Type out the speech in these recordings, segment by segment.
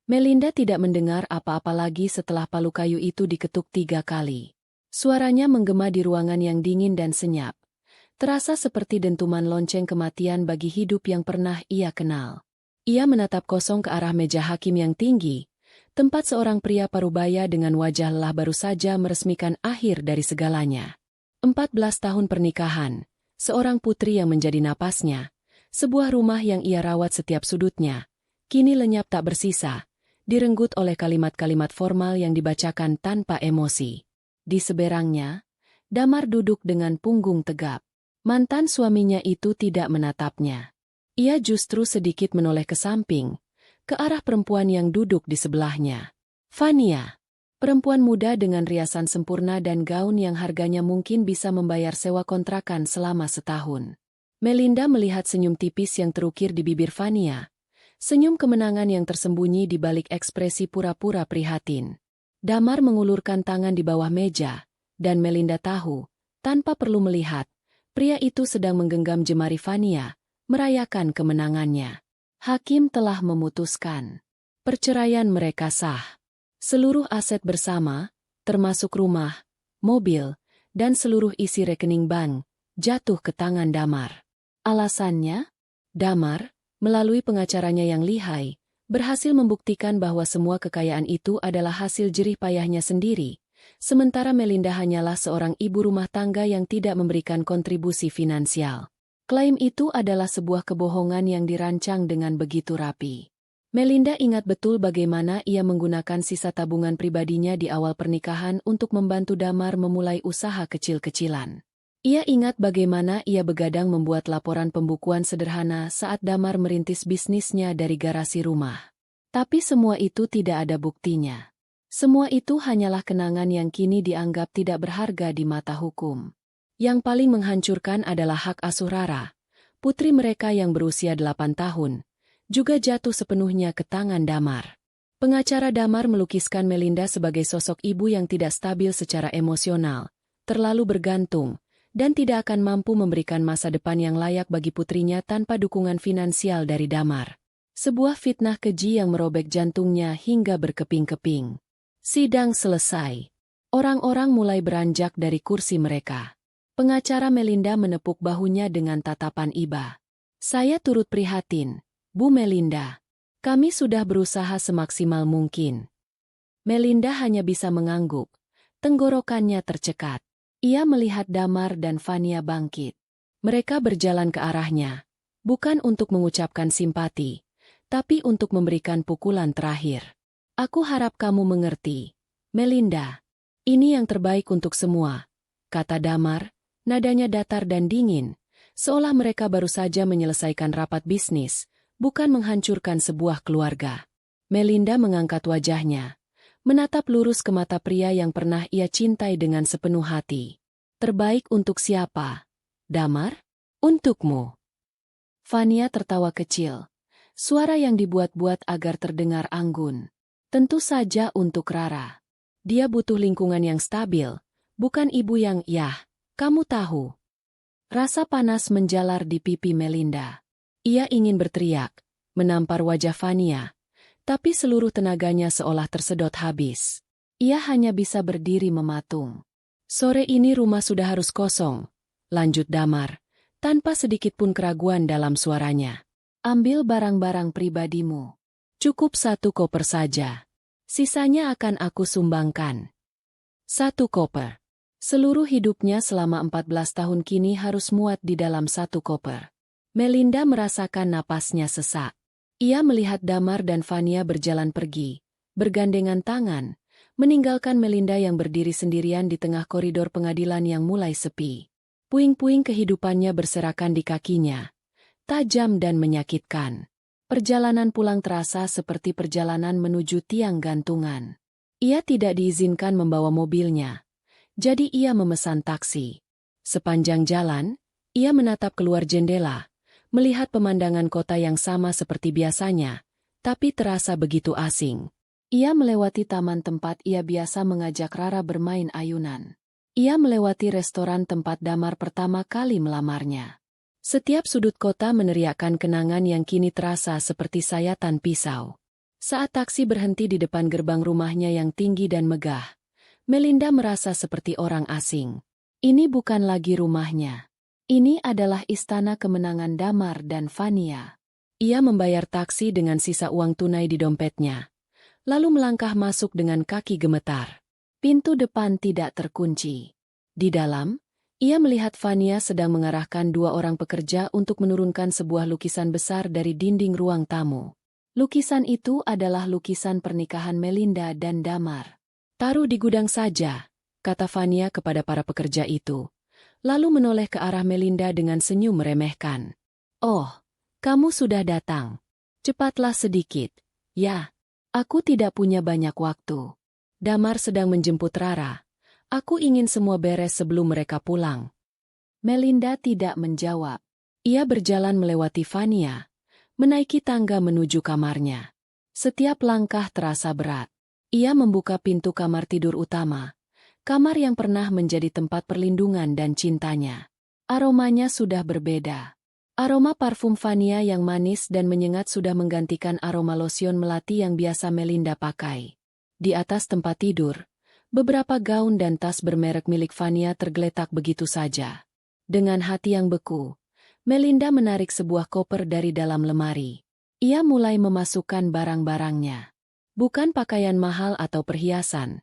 Melinda tidak mendengar apa-apa lagi setelah palu kayu itu diketuk 3 kali. Suaranya menggema di ruangan yang dingin dan senyap. Terasa seperti dentuman lonceng kematian bagi hidup yang pernah ia kenal. Ia menatap kosong ke arah meja hakim yang tinggi, tempat seorang pria parubaya dengan wajah lelah baru saja meresmikan akhir dari segalanya. 14 tahun pernikahan, seorang putri yang menjadi napasnya, sebuah rumah yang ia rawat setiap sudutnya, kini lenyap tak bersisa, direnggut oleh kalimat-kalimat formal yang dibacakan tanpa emosi. Di seberangnya, Damar duduk dengan punggung tegap. Mantan suaminya itu tidak menatapnya. Ia justru sedikit menoleh ke samping, ke arah perempuan yang duduk di sebelahnya. Fania, perempuan muda dengan riasan sempurna dan gaun yang harganya mungkin bisa membayar sewa kontrakan selama setahun. Melinda melihat senyum tipis yang terukir di bibir Fania, senyum kemenangan yang tersembunyi di balik ekspresi pura-pura prihatin. Damar mengulurkan tangan di bawah meja, dan Melinda tahu, tanpa perlu melihat, pria itu sedang menggenggam jemari Fania, merayakan kemenangannya. Hakim telah memutuskan. Perceraian mereka sah. Seluruh aset bersama, termasuk rumah, mobil, dan seluruh isi rekening bank, jatuh ke tangan Damar. Alasannya? Damar, melalui pengacaranya yang lihai, berhasil membuktikan bahwa semua kekayaan itu adalah hasil jerih payahnya sendiri, sementara Melinda hanyalah seorang ibu rumah tangga yang tidak memberikan kontribusi finansial. Klaim itu adalah sebuah kebohongan yang dirancang dengan begitu rapi. Melinda ingat betul bagaimana ia menggunakan sisa tabungan pribadinya di awal pernikahan untuk membantu Damar memulai usaha kecil-kecilan. Ia ingat bagaimana ia begadang membuat laporan pembukuan sederhana saat Damar merintis bisnisnya dari garasi rumah. Tapi semua itu tidak ada buktinya. Semua itu hanyalah kenangan yang kini dianggap tidak berharga di mata hukum. Yang paling menghancurkan adalah hak asuh Rara, putri mereka yang berusia 8 tahun, juga jatuh sepenuhnya ke tangan Damar. Pengacara Damar melukiskan Melinda sebagai sosok ibu yang tidak stabil secara emosional, terlalu bergantung, dan tidak akan mampu memberikan masa depan yang layak bagi putrinya tanpa dukungan finansial dari Damar. Sebuah fitnah keji yang merobek jantungnya hingga berkeping-keping. Sidang selesai. Orang-orang mulai beranjak dari kursi mereka. Pengacara Melinda menepuk bahunya dengan tatapan iba. Saya turut prihatin, Bu Melinda. Kami sudah berusaha semaksimal mungkin. Melinda hanya bisa mengangguk. Tenggorokannya tercekat. Ia melihat Damar dan Fania bangkit. Mereka berjalan ke arahnya, bukan untuk mengucapkan simpati, tapi untuk memberikan pukulan terakhir. Aku harap kamu mengerti, Melinda. Ini yang terbaik untuk semua, kata Damar, nadanya datar dan dingin, seolah mereka baru saja menyelesaikan rapat bisnis, bukan menghancurkan sebuah keluarga. Melinda mengangkat wajahnya, menatap lurus ke mata pria yang pernah ia cintai dengan sepenuh hati. Terbaik untuk siapa? Damar? Untukmu. Fania tertawa kecil, suara yang dibuat-buat agar terdengar anggun. Tentu saja untuk Rara. Dia butuh lingkungan yang stabil, bukan ibu yang, kamu tahu. Rasa panas menjalar di pipi Melinda. Ia ingin berteriak, menampar wajah Fania, tapi seluruh tenaganya seolah tersedot habis. Ia hanya bisa berdiri mematung. Sore ini rumah sudah harus kosong, lanjut Damar, tanpa sedikit pun keraguan dalam suaranya. Ambil barang-barang pribadimu. Cukup 1 koper saja. Sisanya akan aku sumbangkan. 1 koper. Seluruh hidupnya selama 14 tahun kini harus muat di dalam 1 koper. Melinda merasakan napasnya sesak. Ia melihat Damar dan Fania berjalan pergi, bergandengan tangan, meninggalkan Melinda yang berdiri sendirian di tengah koridor pengadilan yang mulai sepi. Puing-puing kehidupannya berserakan di kakinya, tajam dan menyakitkan. Perjalanan pulang terasa seperti perjalanan menuju tiang gantungan. Ia tidak diizinkan membawa mobilnya, jadi ia memesan taksi. Sepanjang jalan, ia menatap keluar jendela, melihat pemandangan kota yang sama seperti biasanya, tapi terasa begitu asing. Ia melewati taman tempat ia biasa mengajak Rara bermain ayunan. Ia melewati restoran tempat Damar pertama kali melamarnya. Setiap sudut kota meneriakkan kenangan yang kini terasa seperti sayatan pisau. Saat taksi berhenti di depan gerbang rumahnya yang tinggi dan megah, Melinda merasa seperti orang asing. Ini bukan lagi rumahnya. Ini adalah istana kemenangan Damar dan Vania. Ia membayar taksi dengan sisa uang tunai di dompetnya, lalu melangkah masuk dengan kaki gemetar. Pintu depan tidak terkunci. Di dalam, ia melihat Vania sedang mengarahkan dua orang pekerja untuk menurunkan sebuah lukisan besar dari dinding ruang tamu. Lukisan itu adalah lukisan pernikahan Melinda dan Damar. "Taruh di gudang saja," kata Vania kepada para pekerja itu, lalu menoleh ke arah Melinda dengan senyum meremehkan. "Oh, kamu sudah datang. Cepatlah sedikit." "Ya, aku tidak punya banyak waktu. Damar sedang menjemput Rara. Aku ingin semua beres sebelum mereka pulang." Melinda tidak menjawab. Ia berjalan melewati Vania, menaiki tangga menuju kamarnya. Setiap langkah terasa berat. Ia membuka pintu kamar tidur utama, kamar yang pernah menjadi tempat perlindungan dan cintanya. Aromanya sudah berbeda. Aroma parfum Vania yang manis dan menyengat sudah menggantikan aroma lotion melati yang biasa Melinda pakai. Di atas tempat tidur, beberapa gaun dan tas bermerek milik Vania tergeletak begitu saja. Dengan hati yang beku, Melinda menarik sebuah koper dari dalam lemari. Ia mulai memasukkan barang-barangnya. Bukan pakaian mahal atau perhiasan,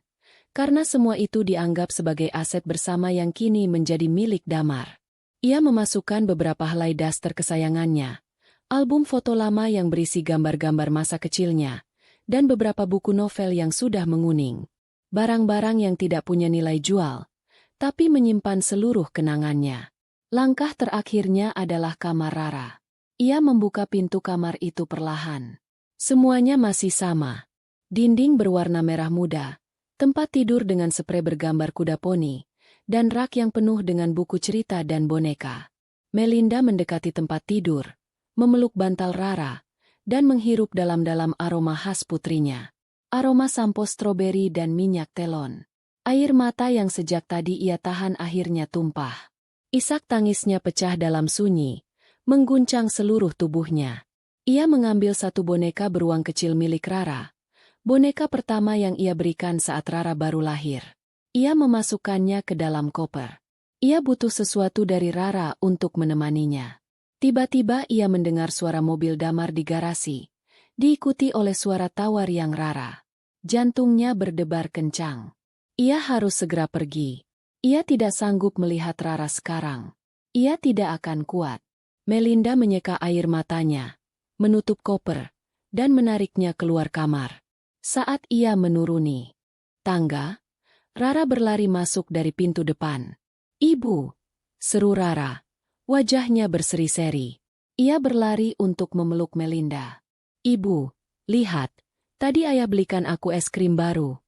karena semua itu dianggap sebagai aset bersama yang kini menjadi milik Damar. Ia memasukkan beberapa helai daster kesayangannya, album foto lama yang berisi gambar-gambar masa kecilnya, dan beberapa buku novel yang sudah menguning. Barang-barang yang tidak punya nilai jual, tapi menyimpan seluruh kenangannya. Langkah terakhirnya adalah kamar Rara. Ia membuka pintu kamar itu perlahan. Semuanya masih sama. Dinding berwarna merah muda, tempat tidur dengan sprei bergambar kuda poni, dan rak yang penuh dengan buku cerita dan boneka. Melinda mendekati tempat tidur, memeluk bantal Rara, dan menghirup dalam-dalam aroma khas putrinya. Aroma sampo stroberi dan minyak telon. Air mata yang sejak tadi ia tahan akhirnya tumpah. Isak tangisnya pecah dalam sunyi, mengguncang seluruh tubuhnya. Ia mengambil satu boneka beruang kecil milik Rara, boneka pertama yang ia berikan saat Rara baru lahir. Ia memasukkannya ke dalam koper. Ia butuh sesuatu dari Rara untuk menemaninya. Tiba-tiba ia mendengar suara mobil Damar di garasi, diikuti oleh suara tawa riang Rara. Jantungnya berdebar kencang. Ia harus segera pergi. Ia tidak sanggup melihat Rara sekarang. Ia tidak akan kuat. Melinda menyeka air matanya, menutup koper, dan menariknya keluar kamar. Saat ia menuruni tangga, Rara berlari masuk dari pintu depan. "Ibu!" seru Rara. Wajahnya berseri-seri. Ia berlari untuk memeluk Melinda. "Ibu, lihat, tadi ayah belikan aku es krim baru."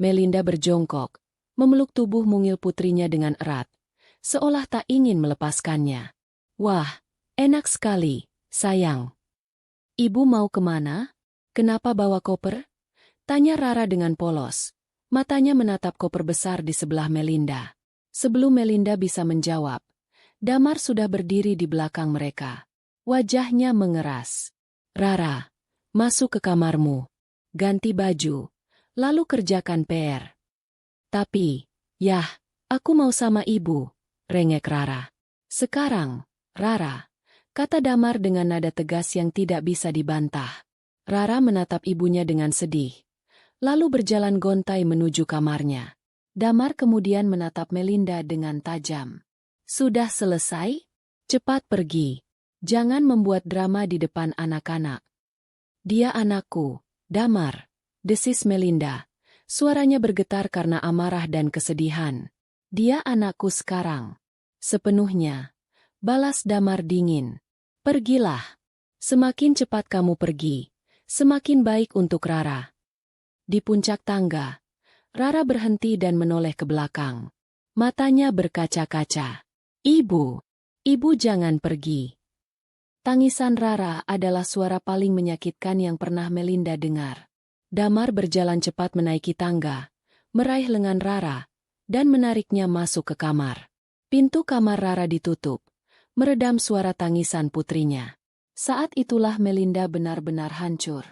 Melinda berjongkok, memeluk tubuh mungil putrinya dengan erat, seolah tak ingin melepaskannya. "Wah, enak sekali, sayang. Ibu mau kemana? Kenapa bawa koper?" tanya Rara dengan polos. Matanya menatap koper besar di sebelah Melinda. Sebelum Melinda bisa menjawab, Damar sudah berdiri di belakang mereka. Wajahnya mengeras. "Rara, masuk ke kamarmu. Ganti baju, lalu kerjakan PR." "Tapi, yah, aku mau sama ibu," rengek Rara. "Sekarang, Rara," kata Damar dengan nada tegas yang tidak bisa dibantah. Rara menatap ibunya dengan sedih, lalu berjalan gontai menuju kamarnya. Damar kemudian menatap Melinda dengan tajam. "Sudah selesai? Cepat pergi. Jangan membuat drama di depan anak-anak." "Dia anakku, Damar," desis Melinda. Suaranya bergetar karena amarah dan kesedihan. "Dia anakku sekarang. Sepenuhnya," balas Damar dingin. "Pergilah. Semakin cepat kamu pergi, semakin baik untuk Rara." Di puncak tangga, Rara berhenti dan menoleh ke belakang. Matanya berkaca-kaca. "Ibu, ibu jangan pergi." Tangisan Rara adalah suara paling menyakitkan yang pernah Melinda dengar. Damar berjalan cepat menaiki tangga, meraih lengan Rara, dan menariknya masuk ke kamar. Pintu kamar Rara ditutup, meredam suara tangisan putrinya. Saat itulah Melinda benar-benar hancur.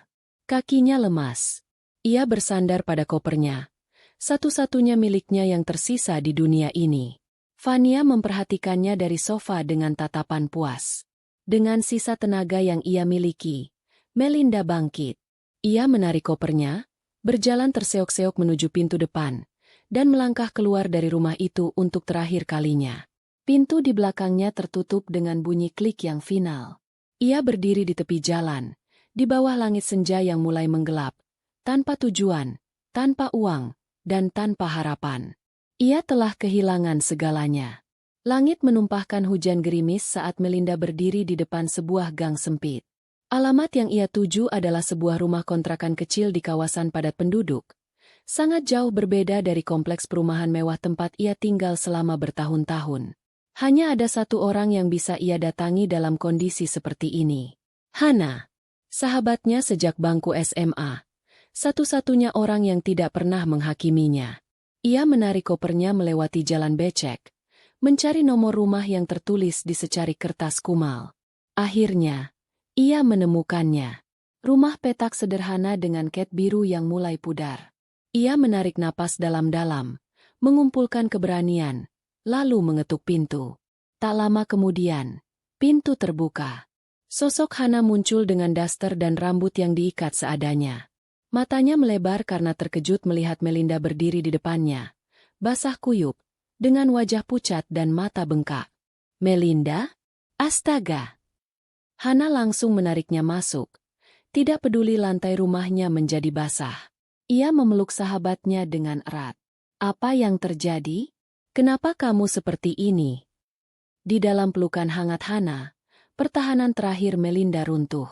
Kakinya lemas. Ia bersandar pada kopernya, satu-satunya miliknya yang tersisa di dunia ini. Fania memperhatikannya dari sofa dengan tatapan puas. Dengan sisa tenaga yang ia miliki, Melinda bangkit. Ia menarik kopernya, berjalan terseok-seok menuju pintu depan, dan melangkah keluar dari rumah itu untuk terakhir kalinya. Pintu di belakangnya tertutup dengan bunyi klik yang final. Ia berdiri di tepi jalan, di bawah langit senja yang mulai menggelap, tanpa tujuan, tanpa uang, dan tanpa harapan. Ia telah kehilangan segalanya. Langit menumpahkan hujan gerimis saat Melinda berdiri di depan sebuah gang sempit. Alamat yang ia tuju adalah sebuah rumah kontrakan kecil di kawasan padat penduduk. Sangat jauh berbeda dari kompleks perumahan mewah tempat ia tinggal selama bertahun-tahun. Hanya ada satu orang yang bisa ia datangi dalam kondisi seperti ini. Hana. Sahabatnya sejak bangku SMA. Satu-satunya orang yang tidak pernah menghakiminya. Ia menarik kopernya melewati jalan becek, mencari nomor rumah yang tertulis di secari kertas kumal. Akhirnya, ia menemukannya. Rumah petak sederhana dengan cat biru yang mulai pudar. Ia menarik napas dalam-dalam, mengumpulkan keberanian, lalu mengetuk pintu. Tak lama kemudian, pintu terbuka. Sosok Hana muncul dengan daster dan rambut yang diikat seadanya. Matanya melebar karena terkejut melihat Melinda berdiri di depannya, basah kuyup, dengan wajah pucat dan mata bengkak. Melinda? Astaga! Hana langsung menariknya masuk. Tidak peduli lantai rumahnya menjadi basah. Ia memeluk sahabatnya dengan erat. Apa yang terjadi? Kenapa kamu seperti ini? Di dalam pelukan hangat Hana, pertahanan terakhir Melinda runtuh.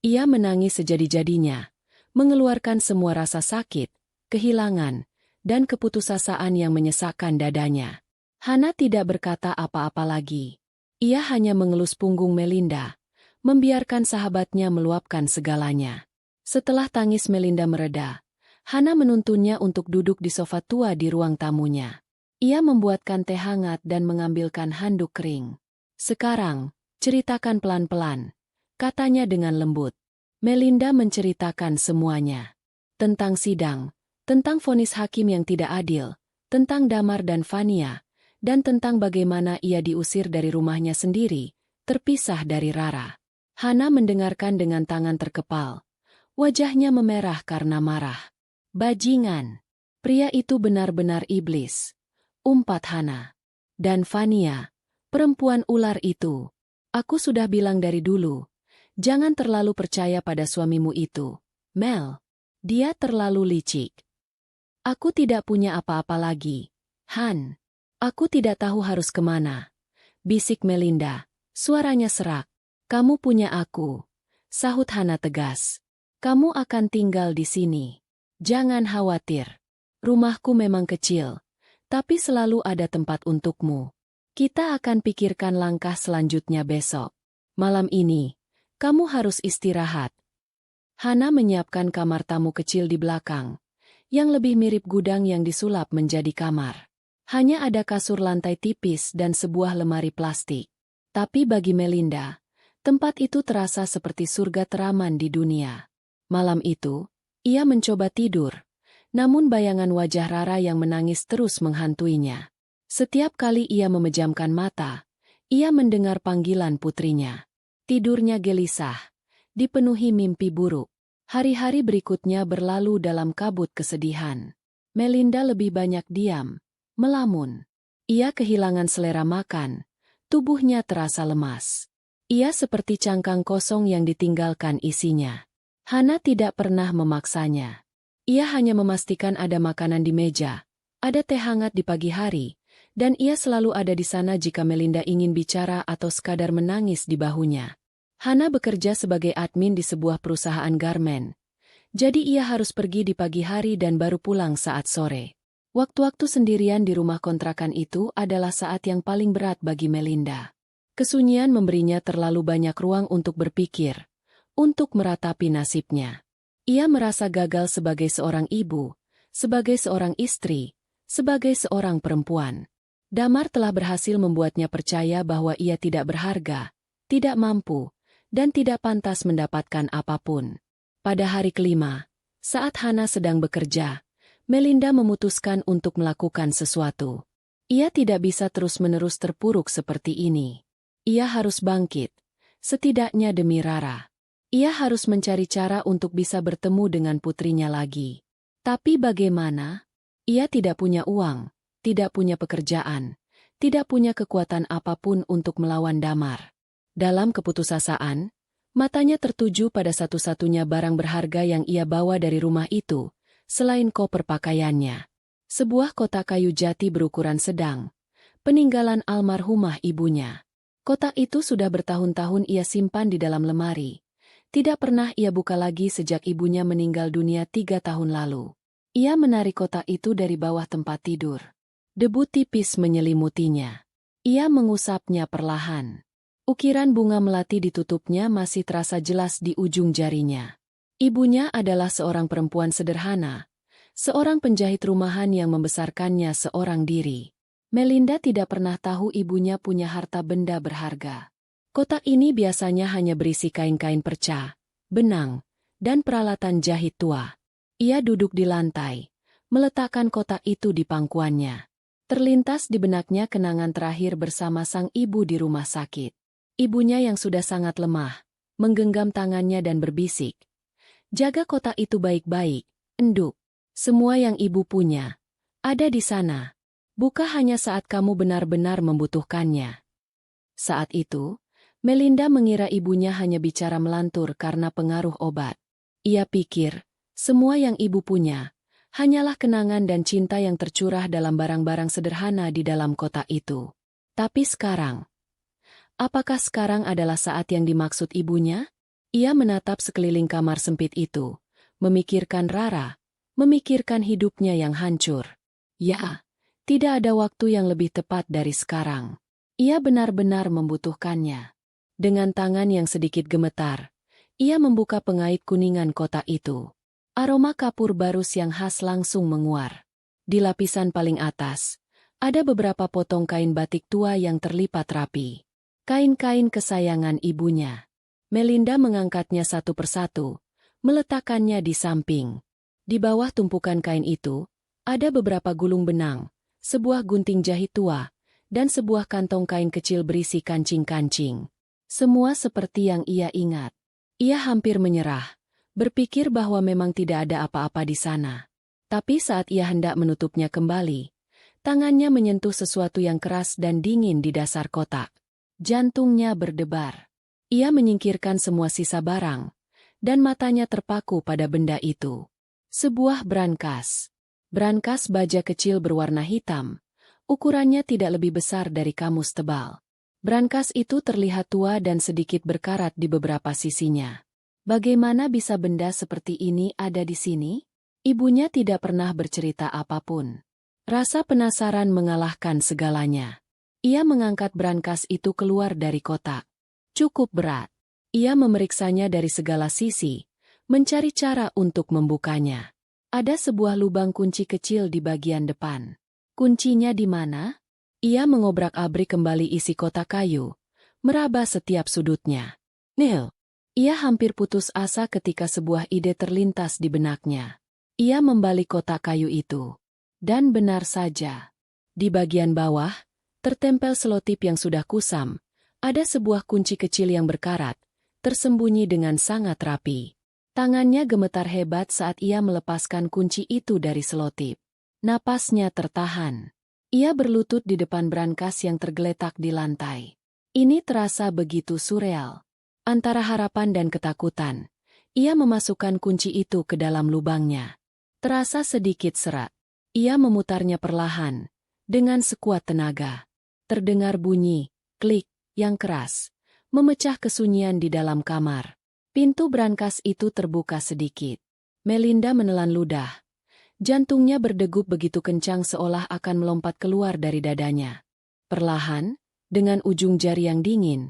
Ia menangis sejadi-jadinya, mengeluarkan semua rasa sakit, kehilangan, dan keputusasaan yang menyesakkan dadanya. Hana tidak berkata apa-apa lagi. Ia hanya mengelus punggung Melinda, membiarkan sahabatnya meluapkan segalanya. Setelah tangis Melinda mereda, Hana menuntunnya untuk duduk di sofa tua di ruang tamunya. Ia membuatkan teh hangat dan mengambilkan handuk kering. Sekarang, ceritakan pelan-pelan, katanya dengan lembut. Melinda menceritakan semuanya. Tentang sidang, tentang vonis hakim yang tidak adil, tentang Damar dan Fania, dan tentang bagaimana ia diusir dari rumahnya sendiri, terpisah dari Rara. Hana mendengarkan dengan tangan terkepal. Wajahnya memerah karena marah. Bajingan. Pria itu benar-benar iblis. Umpat Hana. Dan Fania, perempuan ular itu. Aku sudah bilang dari dulu. Jangan terlalu percaya pada suamimu itu, Mel. Dia terlalu licik. Aku tidak punya apa-apa lagi, Han. Aku tidak tahu harus kemana. Bisik Melinda, suaranya serak. Kamu punya aku, sahut Hana tegas. Kamu akan tinggal di sini. Jangan khawatir. Rumahku memang kecil, tapi selalu ada tempat untukmu. Kita akan pikirkan langkah selanjutnya besok. Malam ini, kamu harus istirahat. Hana menyiapkan kamar tamu kecil di belakang, yang lebih mirip gudang yang disulap menjadi kamar. Hanya ada kasur lantai tipis dan sebuah lemari plastik. Tapi bagi Melinda, tempat itu terasa seperti surga teraman di dunia. Malam itu, ia mencoba tidur, namun bayangan wajah Rara yang menangis terus menghantuinya. Setiap kali ia memejamkan mata, ia mendengar panggilan putrinya. Tidurnya gelisah, dipenuhi mimpi buruk. Hari-hari berikutnya berlalu dalam kabut kesedihan. Melinda lebih banyak diam, melamun. Ia kehilangan selera makan, tubuhnya terasa lemas. Ia seperti cangkang kosong yang ditinggalkan isinya. Hana tidak pernah memaksanya. Ia hanya memastikan ada makanan di meja, ada teh hangat di pagi hari, dan ia selalu ada di sana jika Melinda ingin bicara atau sekadar menangis di bahunya. Hana bekerja sebagai admin di sebuah perusahaan garmen. Jadi ia harus pergi di pagi hari dan baru pulang saat sore. Waktu-waktu sendirian di rumah kontrakan itu adalah saat yang paling berat bagi Melinda. Kesunyian memberinya terlalu banyak ruang untuk berpikir, untuk meratapi nasibnya. Ia merasa gagal sebagai seorang ibu, sebagai seorang istri, sebagai seorang perempuan. Damar telah berhasil membuatnya percaya bahwa ia tidak berharga, tidak mampu, dan tidak pantas mendapatkan apapun. Pada hari kelima, saat Hana sedang bekerja, Melinda memutuskan untuk melakukan sesuatu. Ia tidak bisa terus-menerus terpuruk seperti ini. Ia harus bangkit, setidaknya demi Rara. Ia harus mencari cara untuk bisa bertemu dengan putrinya lagi. Tapi bagaimana? Ia tidak punya uang, tidak punya pekerjaan, tidak punya kekuatan apapun untuk melawan Damar. Dalam keputusasaan, matanya tertuju pada satu-satunya barang berharga yang ia bawa dari rumah itu, selain koper pakaiannya. Sebuah kotak kayu jati berukuran sedang, peninggalan almarhumah ibunya. Kotak itu sudah bertahun-tahun ia simpan di dalam lemari. Tidak pernah ia buka lagi sejak ibunya meninggal dunia 3 tahun lalu. Ia menarik kotak itu dari bawah tempat tidur. Debu tipis menyelimutinya. Ia mengusapnya perlahan. Ukiran bunga melati ditutupnya masih terasa jelas di ujung jarinya. Ibunya adalah seorang perempuan sederhana, seorang penjahit rumahan yang membesarkannya seorang diri. Melinda tidak pernah tahu ibunya punya harta benda berharga. Kotak ini biasanya hanya berisi kain-kain perca, benang, dan peralatan jahit tua. Ia duduk di lantai, meletakkan kotak itu di pangkuannya. Terlintas di benaknya kenangan terakhir bersama sang ibu di rumah sakit. Ibunya yang sudah sangat lemah, menggenggam tangannya dan berbisik, "Jaga kotak itu baik-baik, Enduk. Semua yang ibu punya ada di sana. Buka hanya saat kamu benar-benar membutuhkannya." Saat itu, Melinda mengira ibunya hanya bicara melantur karena pengaruh obat. Ia pikir, semua yang ibu punya hanyalah kenangan dan cinta yang tercurah dalam barang-barang sederhana di dalam kotak itu. Tapi sekarang, apakah sekarang adalah saat yang dimaksud ibunya? Ia menatap sekeliling kamar sempit itu, memikirkan Rara, memikirkan hidupnya yang hancur. Ya, tidak ada waktu yang lebih tepat dari sekarang. Ia benar-benar membutuhkannya. Dengan tangan yang sedikit gemetar, ia membuka pengait kuningan kotak itu. Aroma kapur barus yang khas langsung menguar. Di lapisan paling atas, ada beberapa potong kain batik tua yang terlipat rapi. Kain-kain kesayangan ibunya. Melinda mengangkatnya satu persatu, meletakkannya di samping. Di bawah tumpukan kain itu, ada beberapa gulung benang, sebuah gunting jahit tua, dan sebuah kantong kain kecil berisi kancing-kancing. Semua seperti yang ia ingat. Ia hampir menyerah, berpikir bahwa memang tidak ada apa-apa di sana. Tapi saat ia hendak menutupnya kembali, tangannya menyentuh sesuatu yang keras dan dingin di dasar kotak. Jantungnya berdebar. Ia menyingkirkan semua sisa barang, dan matanya terpaku pada benda itu. Sebuah brankas. Brankas baja kecil berwarna hitam. Ukurannya tidak lebih besar dari kamus tebal. Brankas itu terlihat tua dan sedikit berkarat di beberapa sisinya. Bagaimana bisa benda seperti ini ada di sini? Ibunya tidak pernah bercerita apapun. Rasa penasaran mengalahkan segalanya. Ia mengangkat brankas itu keluar dari kotak. Cukup berat. Ia memeriksanya dari segala sisi, mencari cara untuk membukanya. Ada sebuah lubang kunci kecil di bagian depan. Kuncinya di mana? Ia mengobrak-abrik kembali isi kotak kayu, meraba setiap sudutnya. Neil. Ia hampir putus asa ketika sebuah ide terlintas di benaknya. Ia membalik kotak kayu itu. Dan benar saja. Di bagian bawah, tertempel selotip yang sudah kusam, ada sebuah kunci kecil yang berkarat, tersembunyi dengan sangat rapi. Tangannya gemetar hebat saat ia melepaskan kunci itu dari selotip. Napasnya tertahan. Ia berlutut di depan brankas yang tergeletak di lantai. Ini terasa begitu surreal. Antara harapan dan ketakutan, ia memasukkan kunci itu ke dalam lubangnya. Terasa sedikit serat. Ia memutarnya perlahan, dengan sekuat tenaga. Terdengar bunyi, klik, yang keras, memecah kesunyian di dalam kamar. Pintu brankas itu terbuka sedikit. Melinda menelan ludah. Jantungnya berdegup begitu kencang seolah akan melompat keluar dari dadanya. Perlahan, dengan ujung jari yang dingin,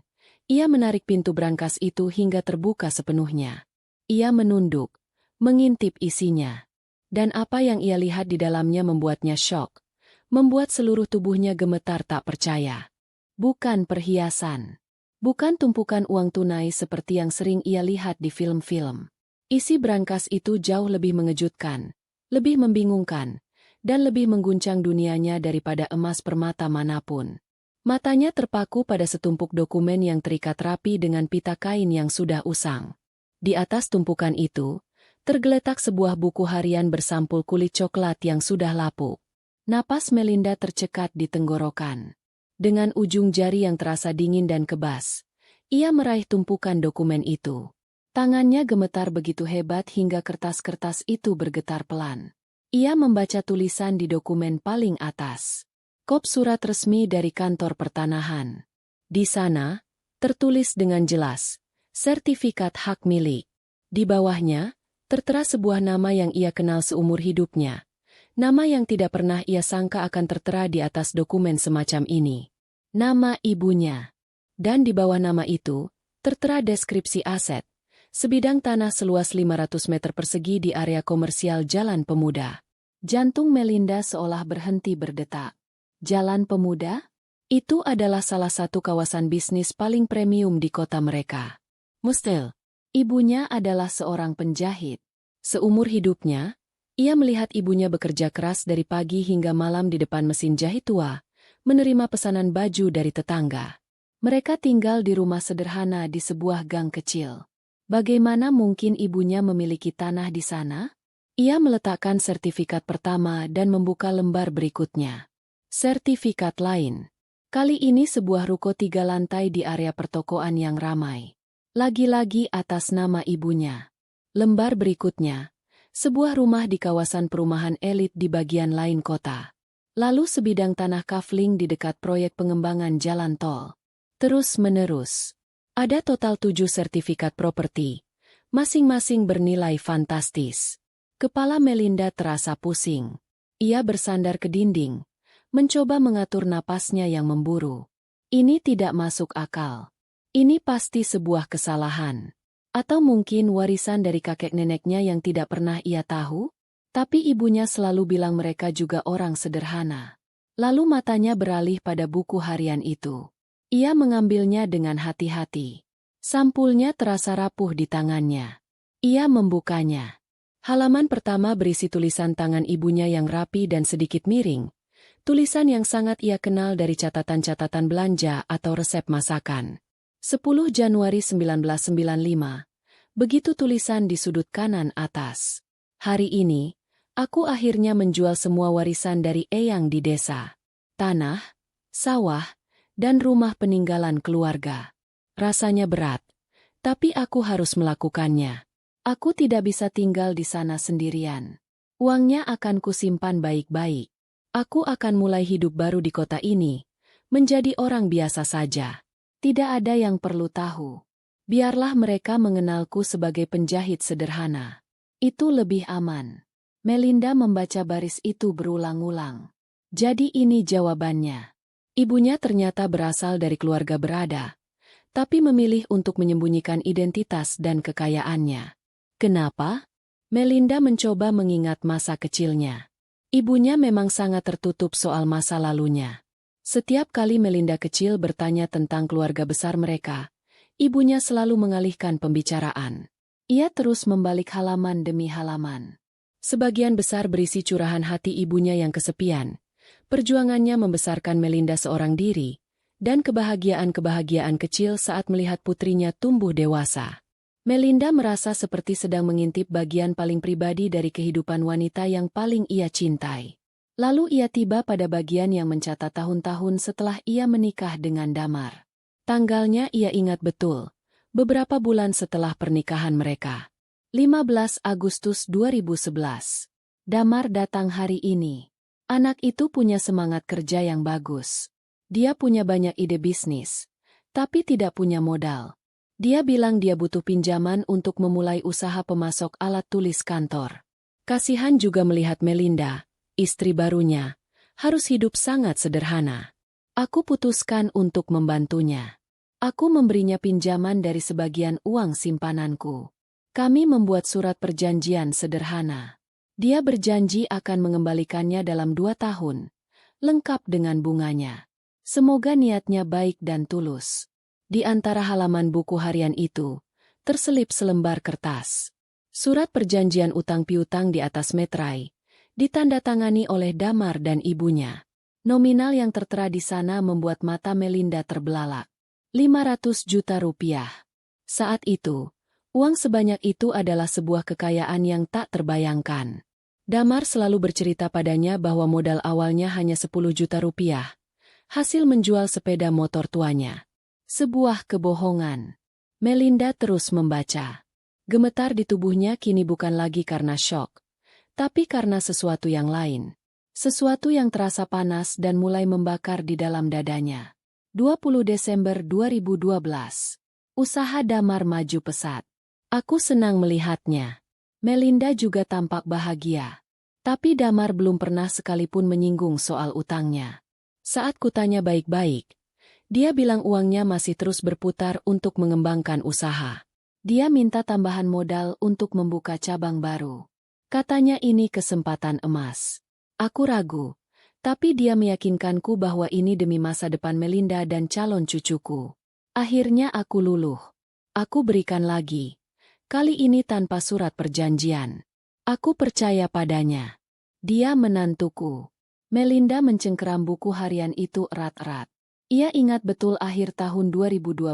ia menarik pintu brankas itu hingga terbuka sepenuhnya. Ia menunduk, mengintip isinya. Dan apa yang ia lihat di dalamnya membuatnya syok, membuat seluruh tubuhnya gemetar tak percaya. Bukan perhiasan. Bukan tumpukan uang tunai seperti yang sering ia lihat di film-film. Isi brankas itu jauh lebih mengejutkan, lebih membingungkan, dan lebih mengguncang dunianya daripada emas permata manapun. Matanya terpaku pada setumpuk dokumen yang terikat rapi dengan pita kain yang sudah usang. Di atas tumpukan itu, tergeletak sebuah buku harian bersampul kulit coklat yang sudah lapuk. Napas Melinda tercekat di tenggorokan. Dengan ujung jari yang terasa dingin dan kebas, ia meraih tumpukan dokumen itu. Tangannya gemetar begitu hebat hingga kertas-kertas itu bergetar pelan. Ia membaca tulisan di dokumen paling atas. Kop surat resmi dari kantor pertanahan. Di sana, tertulis dengan jelas, sertifikat hak milik. Di bawahnya, tertera sebuah nama yang ia kenal seumur hidupnya. Nama yang tidak pernah ia sangka akan tertera di atas dokumen semacam ini. Nama ibunya. Dan di bawah nama itu, tertera deskripsi aset. Sebidang tanah seluas 500 meter persegi di area komersial Jalan Pemuda. Jantung Melinda seolah berhenti berdetak. Jalan Pemuda? Itu adalah salah satu kawasan bisnis paling premium di kota mereka. Mustel, ibunya adalah seorang penjahit. Seumur hidupnya, ia melihat ibunya bekerja keras dari pagi hingga malam di depan mesin jahit tua, menerima pesanan baju dari tetangga. Mereka tinggal di rumah sederhana di sebuah gang kecil. Bagaimana mungkin ibunya memiliki tanah di sana? Ia meletakkan sertifikat pertama dan membuka lembar berikutnya. Sertifikat lain. Kali ini sebuah ruko 3 lantai di area pertokoan yang ramai. Lagi-lagi atas nama ibunya. Lembar berikutnya. Sebuah rumah di kawasan perumahan elit di bagian lain kota. Lalu sebidang tanah kafling di dekat proyek pengembangan jalan tol. Terus menerus. Ada total 7 sertifikat properti, masing-masing bernilai fantastis. Kepala Melinda terasa pusing. Ia bersandar ke dinding, mencoba mengatur napasnya yang memburu. Ini tidak masuk akal. Ini pasti sebuah kesalahan. Atau mungkin warisan dari kakek neneknya yang tidak pernah ia tahu? Tapi ibunya selalu bilang mereka juga orang sederhana. Lalu matanya beralih pada buku harian itu. Ia mengambilnya dengan hati-hati. Sampulnya terasa rapuh di tangannya. Ia membukanya. Halaman pertama berisi tulisan tangan ibunya yang rapi dan sedikit miring. Tulisan yang sangat ia kenal dari catatan-catatan belanja atau resep masakan. 10 Januari 1995. Begitu tulisan di sudut kanan atas. Hari ini, aku akhirnya menjual semua warisan dari eyang di desa. Tanah, sawah, dan rumah peninggalan keluarga. Rasanya berat, tapi aku harus melakukannya. Aku tidak bisa tinggal di sana sendirian. Uangnya akan kusimpan baik-baik. Aku akan mulai hidup baru di kota ini, menjadi orang biasa saja. Tidak ada yang perlu tahu. Biarlah mereka mengenalku sebagai penjahit sederhana. Itu lebih aman. Melinda membaca baris itu berulang-ulang. Jadi ini jawabannya. Ibunya ternyata berasal dari keluarga berada, tapi memilih untuk menyembunyikan identitas dan kekayaannya. Kenapa? Melinda mencoba mengingat masa kecilnya. Ibunya memang sangat tertutup soal masa lalunya. Setiap kali Melinda kecil bertanya tentang keluarga besar mereka, ibunya selalu mengalihkan pembicaraan. Ia terus membalik halaman demi halaman. Sebagian besar berisi curahan hati ibunya yang kesepian. Perjuangannya membesarkan Melinda seorang diri, dan kebahagiaan-kebahagiaan kecil saat melihat putrinya tumbuh dewasa. Melinda merasa seperti sedang mengintip bagian paling pribadi dari kehidupan wanita yang paling ia cintai. Lalu ia tiba pada bagian yang mencatat tahun-tahun setelah ia menikah dengan Damar. Tanggalnya ia ingat betul, beberapa bulan setelah pernikahan mereka. 15 Agustus 2011. Damar datang hari ini. Anak itu punya semangat kerja yang bagus. Dia punya banyak ide bisnis, tapi tidak punya modal. Dia bilang dia butuh pinjaman untuk memulai usaha pemasok alat tulis kantor. Kasihan juga melihat Melinda, istri barunya, harus hidup sangat sederhana. Aku putuskan untuk membantunya. Aku memberinya pinjaman dari sebagian uang simpananku. Kami membuat surat perjanjian sederhana. Dia berjanji akan mengembalikannya dalam 2 tahun, lengkap dengan bunganya. Semoga niatnya baik dan tulus. Di antara halaman buku harian itu, terselip selembar kertas. Surat perjanjian utang piutang di atas meterai, ditandatangani oleh Damar dan ibunya. Nominal yang tertera di sana membuat mata Melinda terbelalak. 500 juta rupiah. Saat itu, uang sebanyak itu adalah sebuah kekayaan yang tak terbayangkan. Damar selalu bercerita padanya bahwa modal awalnya hanya 10 juta rupiah. Hasil menjual sepeda motor tuanya. Sebuah kebohongan. Melinda terus membaca. Gemetar di tubuhnya kini bukan lagi karena syok, tapi karena sesuatu yang lain. Sesuatu yang terasa panas dan mulai membakar di dalam dadanya. 20 Desember 2012. Usaha Damar maju pesat. Aku senang melihatnya. Melinda juga tampak bahagia. Tapi Damar belum pernah sekalipun menyinggung soal utangnya. Saat kutanya baik-baik, dia bilang uangnya masih terus berputar untuk mengembangkan usaha. Dia minta tambahan modal untuk membuka cabang baru. Katanya ini kesempatan emas. Aku ragu, tapi dia meyakinkanku bahwa ini demi masa depan Melinda dan calon cucuku. Akhirnya aku luluh. Aku berikan lagi. Kali ini tanpa surat perjanjian. Aku percaya padanya. Dia menantuku. Melinda mencengkeram buku harian itu erat-erat. Ia ingat betul akhir tahun 2012.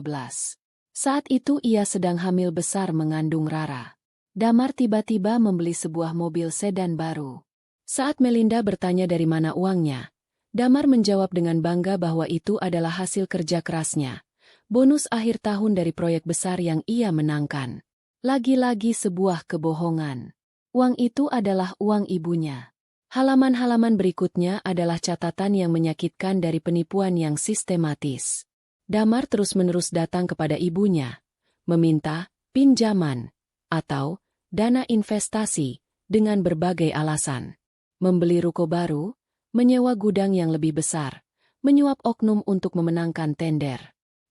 Saat itu ia sedang hamil besar mengandung Rara. Damar tiba-tiba membeli sebuah mobil sedan baru. Saat Melinda bertanya dari mana uangnya, Damar menjawab dengan bangga bahwa itu adalah hasil kerja kerasnya. Bonus akhir tahun dari proyek besar yang ia menangkan. Lagi-lagi sebuah kebohongan. Uang itu adalah uang ibunya. Halaman-halaman berikutnya adalah catatan yang menyakitkan dari penipuan yang sistematis. Damar terus-menerus datang kepada ibunya, meminta pinjaman atau dana investasi dengan berbagai alasan. Membeli ruko baru, menyewa gudang yang lebih besar, menyuap oknum untuk memenangkan tender.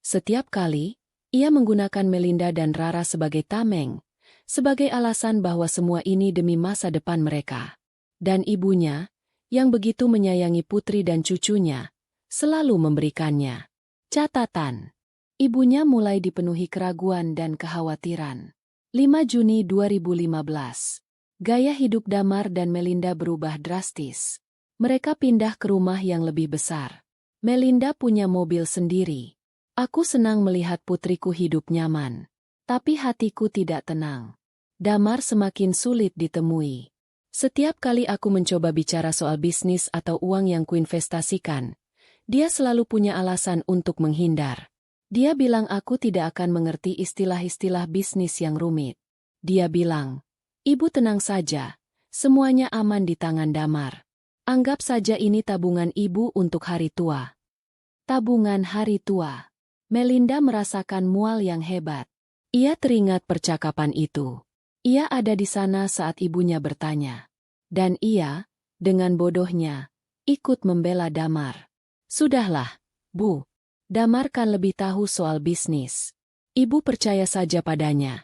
Setiap kali, ia menggunakan Melinda dan Rara sebagai tameng, sebagai alasan bahwa semua ini demi masa depan mereka. Dan ibunya, yang begitu menyayangi putri dan cucunya, selalu memberikannya catatan. Ibunya mulai dipenuhi keraguan dan kekhawatiran. 5 Juni 2015. Gaya hidup Damar dan Melinda berubah drastis. Mereka pindah ke rumah yang lebih besar. Melinda punya mobil sendiri. Aku senang melihat putriku hidup nyaman. Tapi hatiku tidak tenang. Damar semakin sulit ditemui. Setiap kali aku mencoba bicara soal bisnis atau uang yang kuinvestasikan, dia selalu punya alasan untuk menghindar. Dia bilang aku tidak akan mengerti istilah-istilah bisnis yang rumit. Dia bilang, "Ibu tenang saja, semuanya aman di tangan Damar. Anggap saja ini tabungan ibu untuk hari tua." Tabungan hari tua. Melinda merasakan mual yang hebat. Ia teringat percakapan itu. Ia ada di sana saat ibunya bertanya. Dan ia, dengan bodohnya, ikut membela Damar. "Sudahlah, Bu. Damar kan lebih tahu soal bisnis. Ibu percaya saja padanya."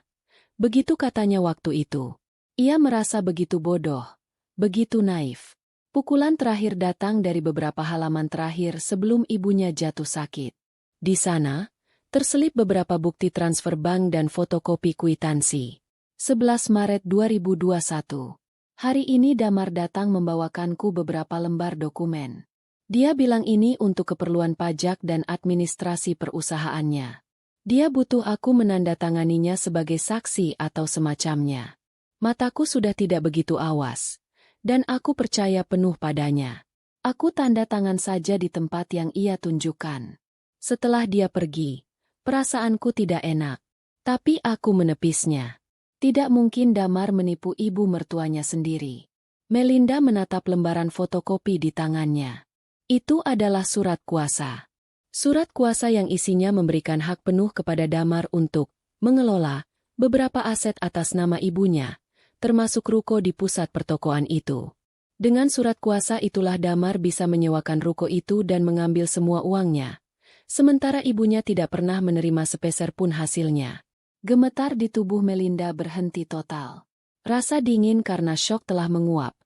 Begitu katanya waktu itu. Ia merasa begitu bodoh, begitu naif. Pukulan terakhir datang dari beberapa halaman terakhir sebelum ibunya jatuh sakit. Di sana, terselip beberapa bukti transfer bank dan fotokopi kwitansi. 11 Maret 2021. Hari ini Damar datang membawakanku beberapa lembar dokumen. Dia bilang ini untuk keperluan pajak dan administrasi perusahaannya. Dia butuh aku menandatanganinya sebagai saksi atau semacamnya. Mataku sudah tidak begitu awas, dan aku percaya penuh padanya. Aku tanda tangan saja di tempat yang ia tunjukkan. Setelah dia pergi, perasaanku tidak enak, tapi aku menepisnya. Tidak mungkin Damar menipu ibu mertuanya sendiri. Melinda menatap lembaran fotokopi di tangannya. Itu adalah surat kuasa. Surat kuasa yang isinya memberikan hak penuh kepada Damar untuk mengelola beberapa aset atas nama ibunya, termasuk ruko di pusat pertokoan itu. Dengan surat kuasa itulah Damar bisa menyewakan ruko itu dan mengambil semua uangnya. Sementara ibunya tidak pernah menerima sepeser pun hasilnya. Gemetar di tubuh Melinda berhenti total. Rasa dingin karena syok telah menguap,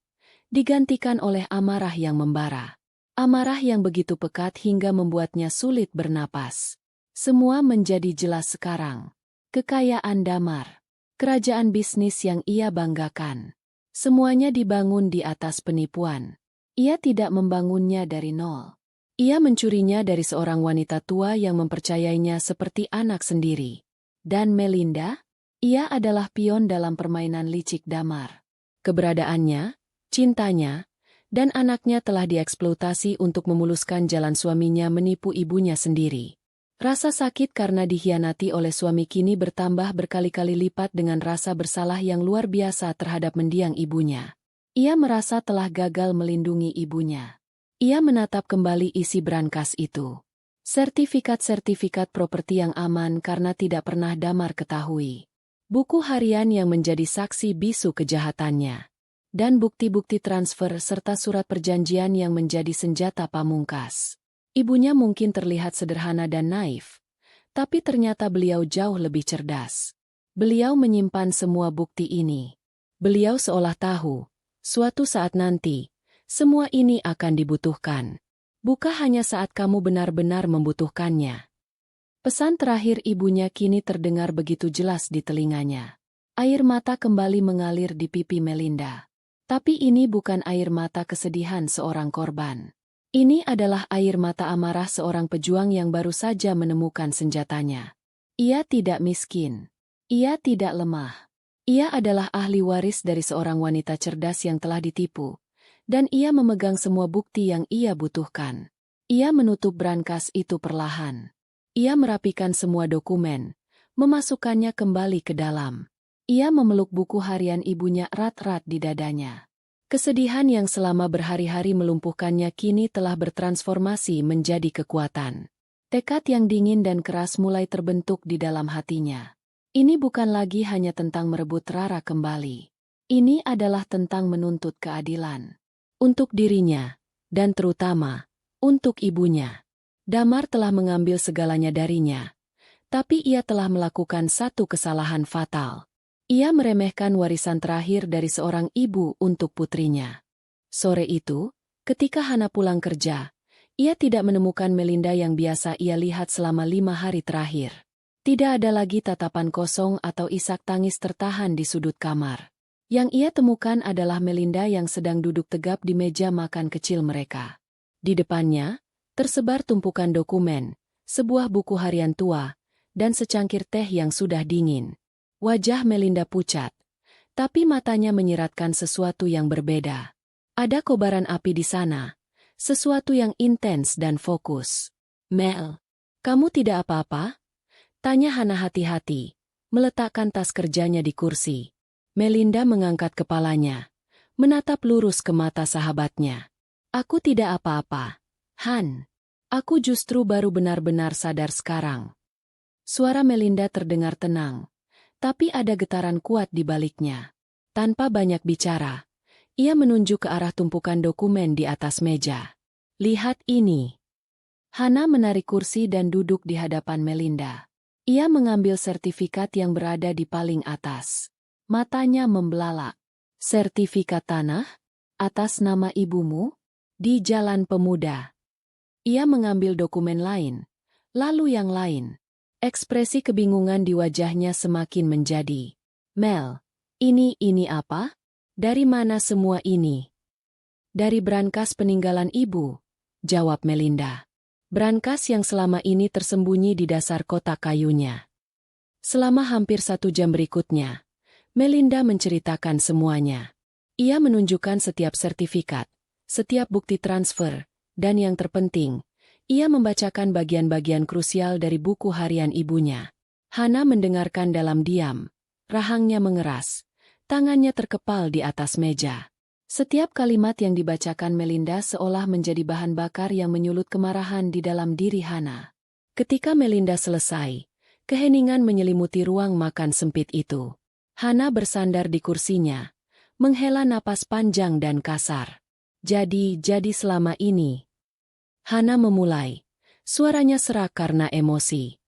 digantikan oleh amarah yang membara. Amarah yang begitu pekat hingga membuatnya sulit bernapas. Semua menjadi jelas sekarang. Kekayaan Damar. kerajaan bisnis yang ia banggakan. Semuanya dibangun di atas penipuan. Ia tidak membangunnya dari nol. Ia mencurinya dari seorang wanita tua yang mempercayainya seperti anak sendiri. Dan Melinda? Ia adalah pion dalam permainan licik damar. Keberadaannya, cintanya, dan anaknya telah dieksploitasi untuk memuluskan jalan suaminya menipu ibunya sendiri. Rasa sakit karena dikhianati oleh suami kini bertambah berkali-kali lipat dengan rasa bersalah yang luar biasa terhadap mendiang ibunya. Ia merasa telah gagal melindungi ibunya. Ia menatap kembali isi brankas itu. Sertifikat-sertifikat properti yang aman karena tidak pernah Damar ketahui. Buku harian yang menjadi saksi bisu kejahatannya. Dan bukti-bukti transfer serta surat perjanjian yang menjadi senjata pamungkas. Ibunya mungkin terlihat sederhana dan naif, tapi ternyata beliau jauh lebih cerdas. Beliau menyimpan semua bukti ini. Beliau seolah tahu, suatu saat nanti, semua ini akan dibutuhkan. Bukan hanya saat kamu benar-benar membutuhkannya. Pesan terakhir ibunya kini terdengar begitu jelas di telinganya. Air mata kembali mengalir di pipi Melinda. Tapi ini bukan air mata kesedihan seorang korban. Ini adalah air mata amarah seorang pejuang yang baru saja menemukan senjatanya. Ia tidak miskin. Ia tidak lemah. Ia adalah ahli waris dari seorang wanita cerdas yang telah ditipu. Dan ia memegang semua bukti yang ia butuhkan. Ia menutup brankas itu perlahan. Ia merapikan semua dokumen, memasukkannya kembali ke dalam. Ia memeluk buku harian ibunya erat-erat di dadanya. Kesedihan yang selama berhari-hari melumpuhkannya kini telah bertransformasi menjadi kekuatan. Tekad yang dingin dan keras mulai terbentuk di dalam hatinya. Ini bukan lagi hanya tentang merebut Rara kembali. Ini adalah tentang menuntut keadilan. Untuk dirinya, dan terutama, untuk ibunya. Damar telah mengambil segalanya darinya. Tapi ia telah melakukan satu kesalahan fatal. Ia meremehkan warisan terakhir dari seorang ibu untuk putrinya. Sore itu, ketika Hana pulang kerja, ia tidak menemukan Melinda yang biasa ia lihat selama 5 hari terakhir. Tidak ada lagi tatapan kosong atau isak tangis tertahan di sudut kamar. Yang ia temukan adalah Melinda yang sedang duduk tegap di meja makan kecil mereka. Di depannya, tersebar tumpukan dokumen, sebuah buku harian tua, dan secangkir teh yang sudah dingin. Wajah Melinda pucat, tapi matanya menyiratkan sesuatu yang berbeda. Ada kobaran api di sana, sesuatu yang intens dan fokus. "Mel, kamu tidak apa-apa?" tanya Hana hati-hati, meletakkan tas kerjanya di kursi. Melinda mengangkat kepalanya, menatap lurus ke mata sahabatnya. "Aku tidak apa-apa, Han. Aku justru baru benar-benar sadar sekarang." Suara Melinda terdengar tenang. Tapi ada getaran kuat di baliknya. Tanpa banyak bicara, ia menunjuk ke arah tumpukan dokumen di atas meja. "Lihat ini." Hana menarik kursi dan duduk di hadapan Melinda. Ia mengambil sertifikat yang berada di paling atas. Matanya membelalak. "Sertifikat tanah? Atas nama ibumu? Di Jalan Pemuda." Ia mengambil dokumen lain, lalu yang lain. Ekspresi kebingungan di wajahnya semakin menjadi. "Mel, ini apa? Dari mana semua ini?" "Dari brankas peninggalan ibu," jawab Melinda. "Brankas yang selama ini tersembunyi di dasar kotak kayunya." Selama hampir 1 jam berikutnya, Melinda menceritakan semuanya. Ia menunjukkan setiap sertifikat, setiap bukti transfer, dan yang terpenting, ia membacakan bagian-bagian krusial dari buku harian ibunya. Hana mendengarkan dalam diam. Rahangnya mengeras. Tangannya terkepal di atas meja. Setiap kalimat yang dibacakan Melinda seolah menjadi bahan bakar yang menyulut kemarahan di dalam diri Hana. Ketika Melinda selesai, keheningan menyelimuti ruang makan sempit itu. Hana bersandar di kursinya, menghela napas panjang dan kasar. Jadi selama ini. Hana memulai. Suaranya serak karena emosi.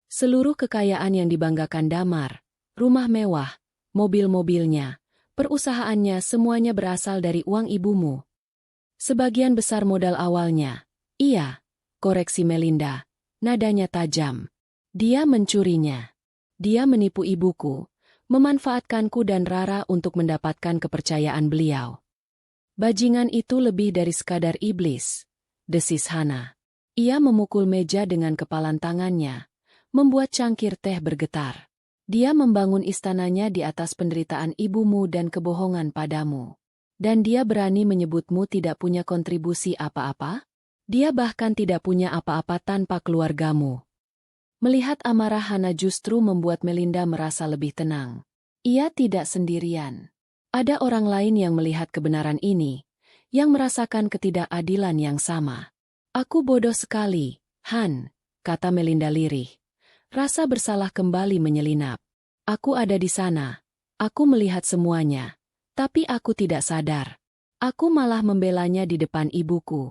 "Seluruh kekayaan yang dibanggakan Damar, rumah mewah, mobil-mobilnya, perusahaannya semuanya berasal dari uang ibumu. Sebagian besar modal awalnya." "Iya," koreksi Melinda, nadanya tajam. "Dia mencurinya. Dia menipu ibuku, memanfaatkanku dan Rara untuk mendapatkan kepercayaan beliau. Bajingan itu lebih dari sekadar iblis, desis Hana. Ia memukul meja dengan kepalan tangannya, membuat cangkir teh bergetar. Dia membangun istananya di atas penderitaan ibumu dan kebohongan padamu. Dan dia berani menyebutmu tidak punya kontribusi apa-apa? Dia bahkan tidak punya apa-apa tanpa keluargamu. Melihat amarah Hana justru membuat Melinda merasa lebih tenang. Ia tidak sendirian. Ada orang lain yang melihat kebenaran ini, yang merasakan ketidakadilan yang sama. Aku bodoh sekali, Han, kata Melinda lirih. Rasa bersalah kembali menyelinap. Aku ada di sana. Aku melihat semuanya. Tapi aku tidak sadar. Aku malah membelanya di depan ibuku.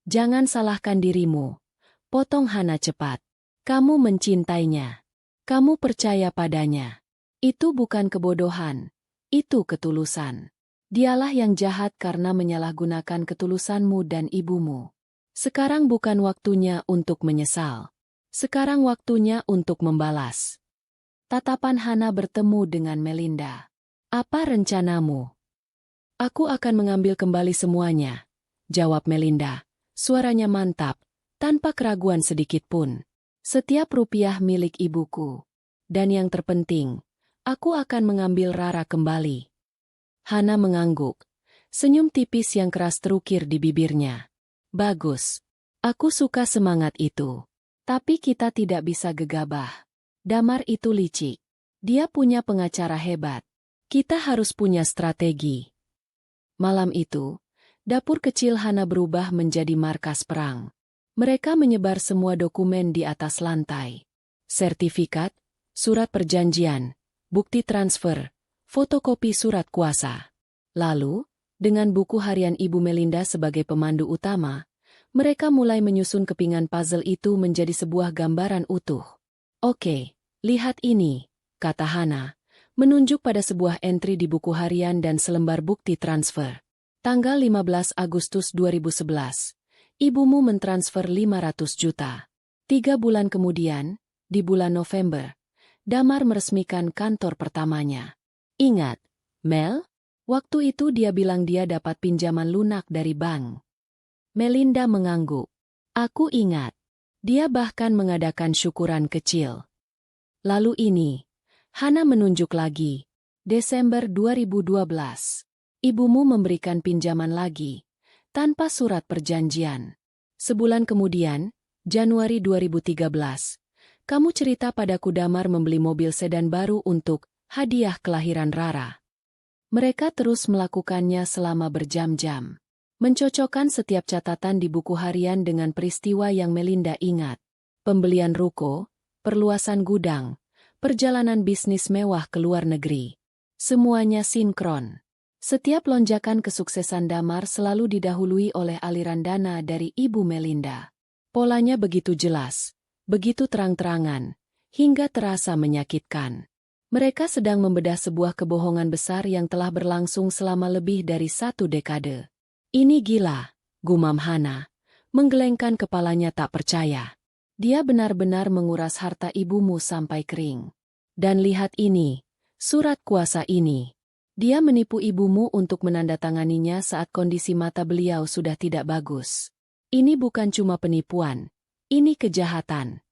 Jangan salahkan dirimu. Potong Hana cepat. Kamu mencintainya. Kamu percaya padanya. Itu bukan kebodohan. Itu ketulusan. Dialah yang jahat karena menyalahgunakan ketulusanmu dan ibumu. Sekarang bukan waktunya untuk menyesal. Sekarang waktunya untuk membalas. Tatapan Hana bertemu dengan Melinda. Apa rencanamu? Aku akan mengambil kembali semuanya, jawab Melinda. Suaranya mantap, tanpa keraguan sedikit pun. Setiap rupiah milik ibuku. Dan yang terpenting, aku akan mengambil Rara kembali. Hana mengangguk. Senyum tipis yang keras terukir di bibirnya. Bagus. Aku suka semangat itu. Tapi kita tidak bisa gegabah. Damar itu licik. Dia punya pengacara hebat. Kita harus punya strategi. Malam itu, dapur kecil Hana berubah menjadi markas perang. Mereka menyebar semua dokumen di atas lantai. Sertifikat, surat perjanjian, bukti transfer, fotokopi surat kuasa. Lalu, dengan buku harian Ibu Melinda sebagai pemandu utama, mereka mulai menyusun kepingan puzzle itu menjadi sebuah gambaran utuh. Oke, lihat ini, kata Hana, menunjuk pada sebuah entry di buku harian dan selembar bukti transfer. Tanggal 15 Agustus 2011, ibumu mentransfer 500 juta. 3 bulan kemudian, di bulan November, Damar meresmikan kantor pertamanya. Ingat, Mel? Waktu itu dia bilang dia dapat pinjaman lunak dari bank. Melinda mengangguk. Aku ingat. Dia bahkan mengadakan syukuran kecil. Lalu ini, Hana menunjuk lagi. Desember 2012. Ibumu memberikan pinjaman lagi, tanpa surat perjanjian. Sebulan kemudian, Januari 2013, kamu cerita padaku Damar membeli mobil sedan baru untuk hadiah kelahiran Rara. Mereka terus melakukannya selama berjam-jam. Mencocokkan setiap catatan di buku harian dengan peristiwa yang Melinda ingat. Pembelian ruko, perluasan gudang, perjalanan bisnis mewah ke luar negeri. Semuanya sinkron. Setiap lonjakan kesuksesan Damar selalu didahului oleh aliran dana dari Ibu Melinda. Polanya begitu jelas, begitu terang-terangan, hingga terasa menyakitkan. Mereka sedang membedah sebuah kebohongan besar yang telah berlangsung selama lebih dari 1 dekade. Ini gila, gumam Hana, menggelengkan kepalanya tak percaya. Dia benar-benar menguras harta ibumu sampai kering. Dan lihat ini, surat kuasa ini. Dia menipu ibumu untuk menandatanganinya saat kondisi mata beliau sudah tidak bagus. Ini bukan cuma penipuan, ini kejahatan.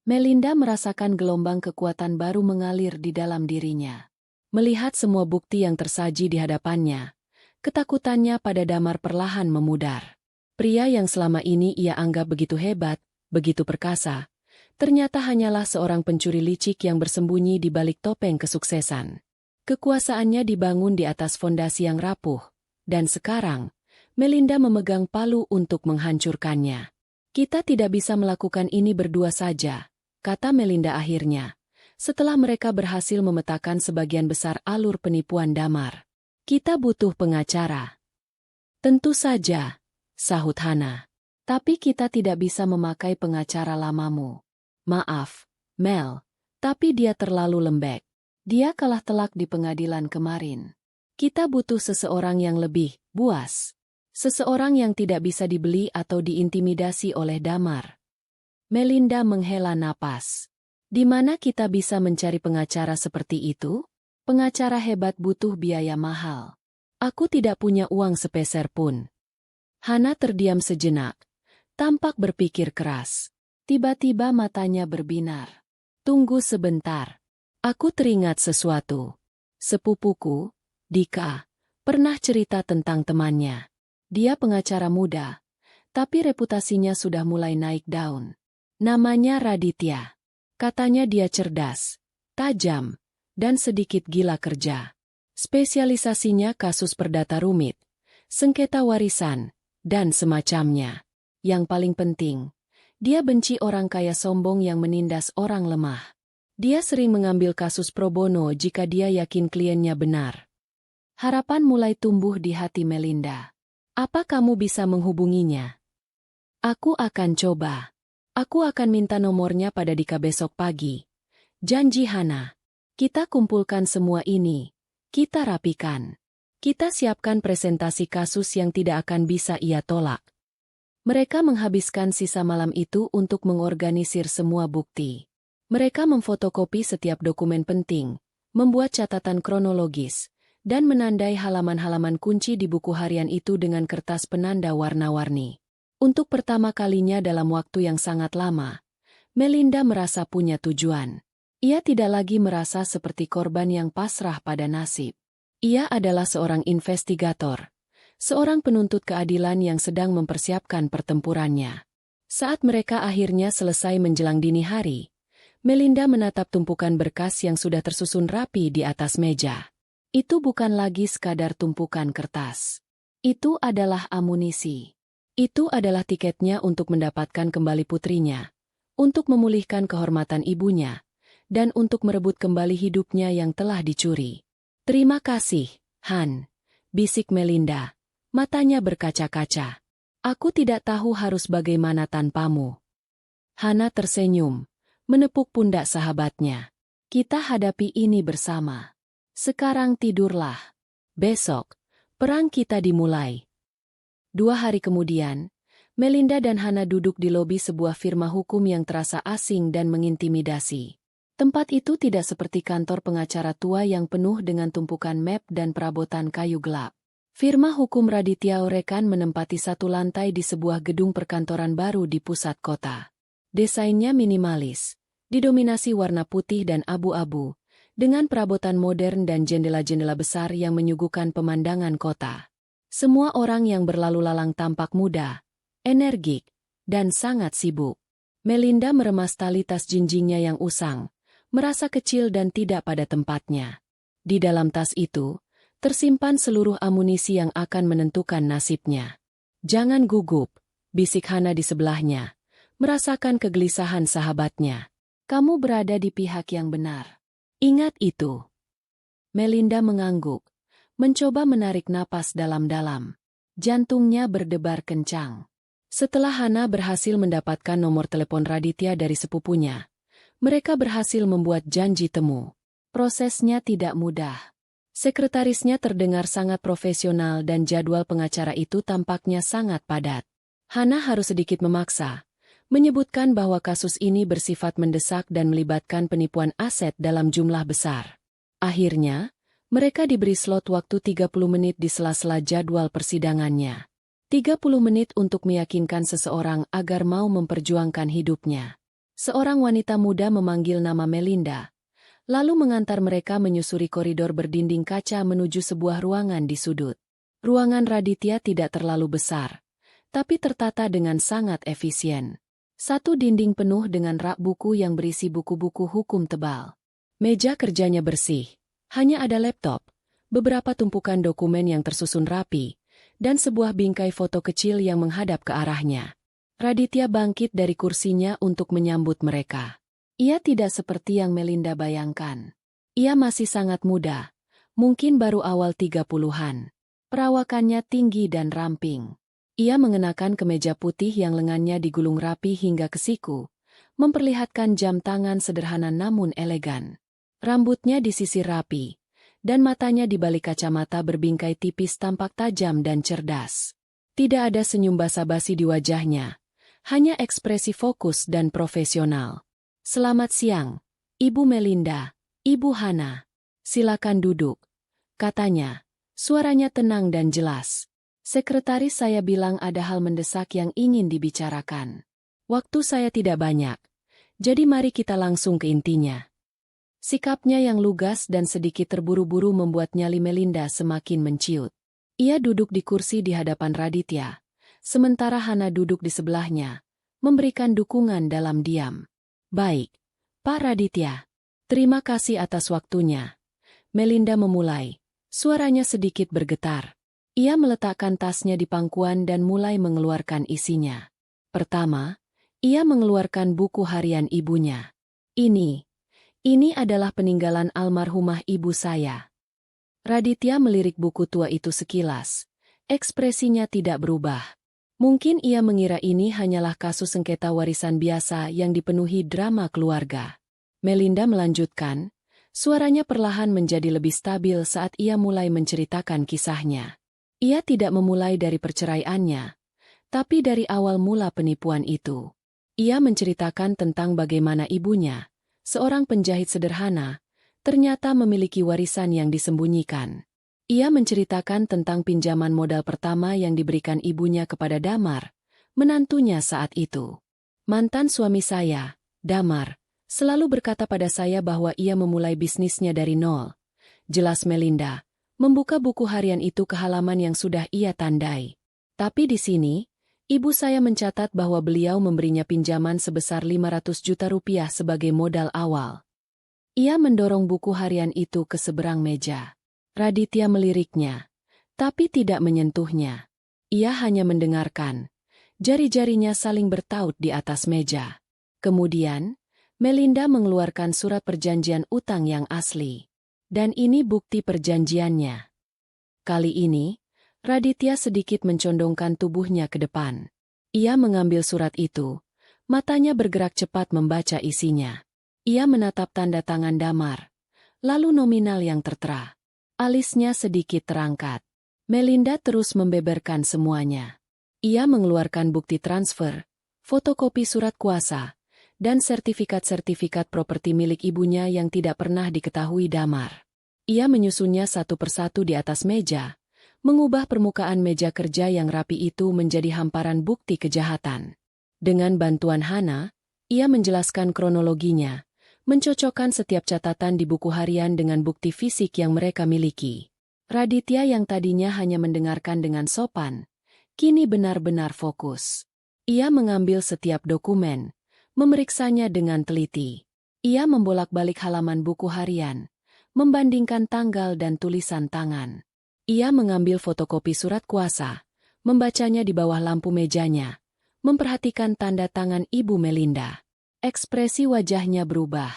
Melinda merasakan gelombang kekuatan baru mengalir di dalam dirinya. Melihat semua bukti yang tersaji di hadapannya, ketakutannya pada Damar perlahan memudar. Pria yang selama ini ia anggap begitu hebat, begitu perkasa, ternyata hanyalah seorang pencuri licik yang bersembunyi di balik topeng kesuksesan. Kekuasaannya dibangun di atas fondasi yang rapuh, dan sekarang, Melinda memegang palu untuk menghancurkannya. Kita tidak bisa melakukan ini berdua saja, kata Melinda akhirnya, setelah mereka berhasil memetakan sebagian besar alur penipuan Damar. Kita butuh pengacara. Tentu saja, sahut Hana. Tapi kita tidak bisa memakai pengacara lamamu. Maaf, Mel, tapi dia terlalu lembek. Dia kalah telak di pengadilan kemarin. Kita butuh seseorang yang lebih buas. Seseorang yang tidak bisa dibeli atau diintimidasi oleh Damar. Melinda menghela napas. Di mana kita bisa mencari pengacara seperti itu? Pengacara hebat butuh biaya mahal. Aku tidak punya uang sepeser pun. Hana terdiam sejenak, tampak berpikir keras. Tiba-tiba matanya berbinar. Tunggu sebentar. Aku teringat sesuatu. Sepupuku, Dika, pernah cerita tentang temannya. Dia pengacara muda, tapi reputasinya sudah mulai naik daun. Namanya Raditya. Katanya dia cerdas, tajam, dan sedikit gila kerja. Spesialisasinya kasus perdata rumit, sengketa warisan, dan semacamnya. Yang paling penting, dia benci orang kaya sombong yang menindas orang lemah. Dia sering mengambil kasus pro bono jika dia yakin kliennya benar. Harapan mulai tumbuh di hati Melinda. Apa kamu bisa menghubunginya? Aku akan coba. Aku akan minta nomornya pada Dika besok pagi. Janji Hana. Kita kumpulkan semua ini. Kita rapikan. Kita siapkan presentasi kasus yang tidak akan bisa ia tolak. Mereka menghabiskan sisa malam itu untuk mengorganisir semua bukti. Mereka memfotokopi setiap dokumen penting, membuat catatan kronologis, dan menandai halaman-halaman kunci di buku harian itu dengan kertas penanda warna-warni. Untuk pertama kalinya dalam waktu yang sangat lama, Melinda merasa punya tujuan. Ia tidak lagi merasa seperti korban yang pasrah pada nasib. Ia adalah seorang investigator, seorang penuntut keadilan yang sedang mempersiapkan pertempurannya. Saat mereka akhirnya selesai menjelang dini hari, Melinda menatap tumpukan berkas yang sudah tersusun rapi di atas meja. Itu bukan lagi sekadar tumpukan kertas. Itu adalah amunisi. Itu adalah tiketnya untuk mendapatkan kembali putrinya, untuk memulihkan kehormatan ibunya, dan untuk merebut kembali hidupnya yang telah dicuri. Terima kasih, Han, bisik Melinda, matanya berkaca-kaca. Aku tidak tahu harus bagaimana tanpamu. Hana tersenyum, menepuk pundak sahabatnya. Kita hadapi ini bersama. Sekarang tidurlah. Besok, perang kita dimulai. 2 hari kemudian, Melinda dan Hana duduk di lobi sebuah firma hukum yang terasa asing dan mengintimidasi. Tempat itu tidak seperti kantor pengacara tua yang penuh dengan tumpukan map dan perabotan kayu gelap. Firma hukum Raditya Orekan menempati satu lantai di sebuah gedung perkantoran baru di pusat kota. Desainnya minimalis, didominasi warna putih dan abu-abu, dengan perabotan modern dan jendela-jendela besar yang menyuguhkan pemandangan kota. Semua orang yang berlalu lalang tampak muda, energik, dan sangat sibuk. Melinda meremas tali tas jinjingnya yang usang, merasa kecil dan tidak pada tempatnya. Di dalam tas itu, tersimpan seluruh amunisi yang akan menentukan nasibnya. Jangan gugup, bisik Hana di sebelahnya, merasakan kegelisahan sahabatnya. Kamu berada di pihak yang benar. Ingat itu. Melinda mengangguk, mencoba menarik napas dalam-dalam. Jantungnya berdebar kencang. Setelah Hana berhasil mendapatkan nomor telepon Raditya dari sepupunya, mereka berhasil membuat janji temu. Prosesnya tidak mudah. Sekretarisnya terdengar sangat profesional dan jadwal pengacara itu tampaknya sangat padat. Hana harus sedikit memaksa, menyebutkan bahwa kasus ini bersifat mendesak dan melibatkan penipuan aset dalam jumlah besar. Akhirnya, mereka diberi slot waktu 30 menit di sela-sela jadwal persidangannya. 30 menit untuk meyakinkan seseorang agar mau memperjuangkan hidupnya. Seorang wanita muda memanggil nama Melinda, lalu mengantar mereka menyusuri koridor berdinding kaca menuju sebuah ruangan di sudut. Ruangan Raditya tidak terlalu besar, tapi tertata dengan sangat efisien. Satu dinding penuh dengan rak buku yang berisi buku-buku hukum tebal. Meja kerjanya bersih. Hanya ada laptop, beberapa tumpukan dokumen yang tersusun rapi, dan sebuah bingkai foto kecil yang menghadap ke arahnya. Raditya bangkit dari kursinya untuk menyambut mereka. Ia tidak seperti yang Melinda bayangkan. Ia masih sangat muda, mungkin baru awal 30-an. Perawakannya tinggi dan ramping. Ia mengenakan kemeja putih yang lengannya digulung rapi hingga ke siku, memperlihatkan jam tangan sederhana namun elegan. Rambutnya disisir rapi, dan matanya di balik kacamata berbingkai tipis tampak tajam dan cerdas. Tidak ada senyum basa-basi di wajahnya, hanya ekspresi fokus dan profesional. Selamat siang, Ibu Melinda, Ibu Hana. Silakan duduk, katanya. Suaranya tenang dan jelas. Sekretaris saya bilang ada hal mendesak yang ingin dibicarakan. Waktu saya tidak banyak, jadi mari kita langsung ke intinya. Sikapnya yang lugas dan sedikit terburu-buru membuat nyali Melinda semakin menciut. Ia duduk di kursi di hadapan Raditya, sementara Hana duduk di sebelahnya, memberikan dukungan dalam diam. Baik, Pak Raditya. Terima kasih atas waktunya. Melinda memulai. Suaranya sedikit bergetar. Ia meletakkan tasnya di pangkuan dan mulai mengeluarkan isinya. Pertama, ia mengeluarkan buku harian ibunya. Ini adalah peninggalan almarhumah ibu saya. Raditya melirik buku tua itu sekilas. Ekspresinya tidak berubah. Mungkin ia mengira ini hanyalah kasus sengketa warisan biasa yang dipenuhi drama keluarga. Melinda melanjutkan, suaranya perlahan menjadi lebih stabil saat ia mulai menceritakan kisahnya. Ia tidak memulai dari perceraiannya, tapi dari awal mula penipuan itu. Ia menceritakan tentang bagaimana ibunya, seorang penjahit sederhana, ternyata memiliki warisan yang disembunyikan. Ia menceritakan tentang pinjaman modal pertama yang diberikan ibunya kepada Damar, menantunya saat itu. Mantan suami saya, Damar, selalu berkata pada saya bahwa ia memulai bisnisnya dari nol. Jelas Melinda, membuka buku harian itu ke halaman yang sudah ia tandai. Tapi di sini, ibu saya mencatat bahwa beliau memberinya pinjaman sebesar 500 juta rupiah sebagai modal awal. Ia mendorong buku harian itu ke seberang meja. Raditya meliriknya, tapi tidak menyentuhnya. Ia hanya mendengarkan. Jari-jarinya saling bertaut di atas meja. Kemudian, Melinda mengeluarkan surat perjanjian utang yang asli. Dan ini bukti perjanjiannya. Kali ini, Raditya sedikit mencondongkan tubuhnya ke depan. Ia mengambil surat itu. Matanya bergerak cepat membaca isinya. Ia menatap tanda tangan Damar. Lalu nominal yang tertera. Alisnya sedikit terangkat. Melinda terus membeberkan semuanya. Ia mengeluarkan bukti transfer, fotokopi surat kuasa, dan sertifikat-sertifikat properti milik ibunya yang tidak pernah diketahui Damar. Ia menyusunnya satu persatu di atas meja, mengubah permukaan meja kerja yang rapi itu menjadi hamparan bukti kejahatan. Dengan bantuan Hana, ia menjelaskan kronologinya, mencocokkan setiap catatan di buku harian dengan bukti fisik yang mereka miliki. Raditya yang tadinya hanya mendengarkan dengan sopan, kini benar-benar fokus. Ia mengambil setiap dokumen, memeriksanya dengan teliti. Ia membolak-balik halaman buku harian, membandingkan tanggal dan tulisan tangan. Ia mengambil fotokopi surat kuasa, membacanya di bawah lampu mejanya, memperhatikan tanda tangan Ibu Melinda. Ekspresi wajahnya berubah.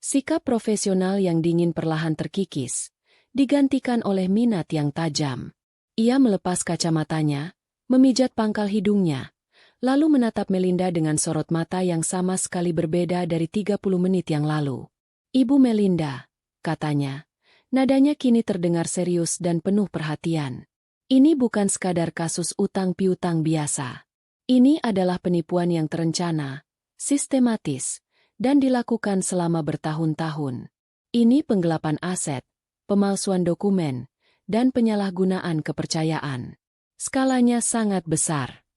Sikap profesional yang dingin perlahan terkikis, digantikan oleh minat yang tajam. Ia melepas kacamatanya, memijat pangkal hidungnya, lalu menatap Melinda dengan sorot mata yang sama sekali berbeda dari 30 menit yang lalu. Ibu Melinda, katanya, nadanya kini terdengar serius dan penuh perhatian. Ini bukan sekadar kasus utang piutang biasa. Ini adalah penipuan yang terencana, sistematis, dan dilakukan selama bertahun-tahun. Ini penggelapan aset, pemalsuan dokumen, dan penyalahgunaan kepercayaan. Skalanya sangat besar.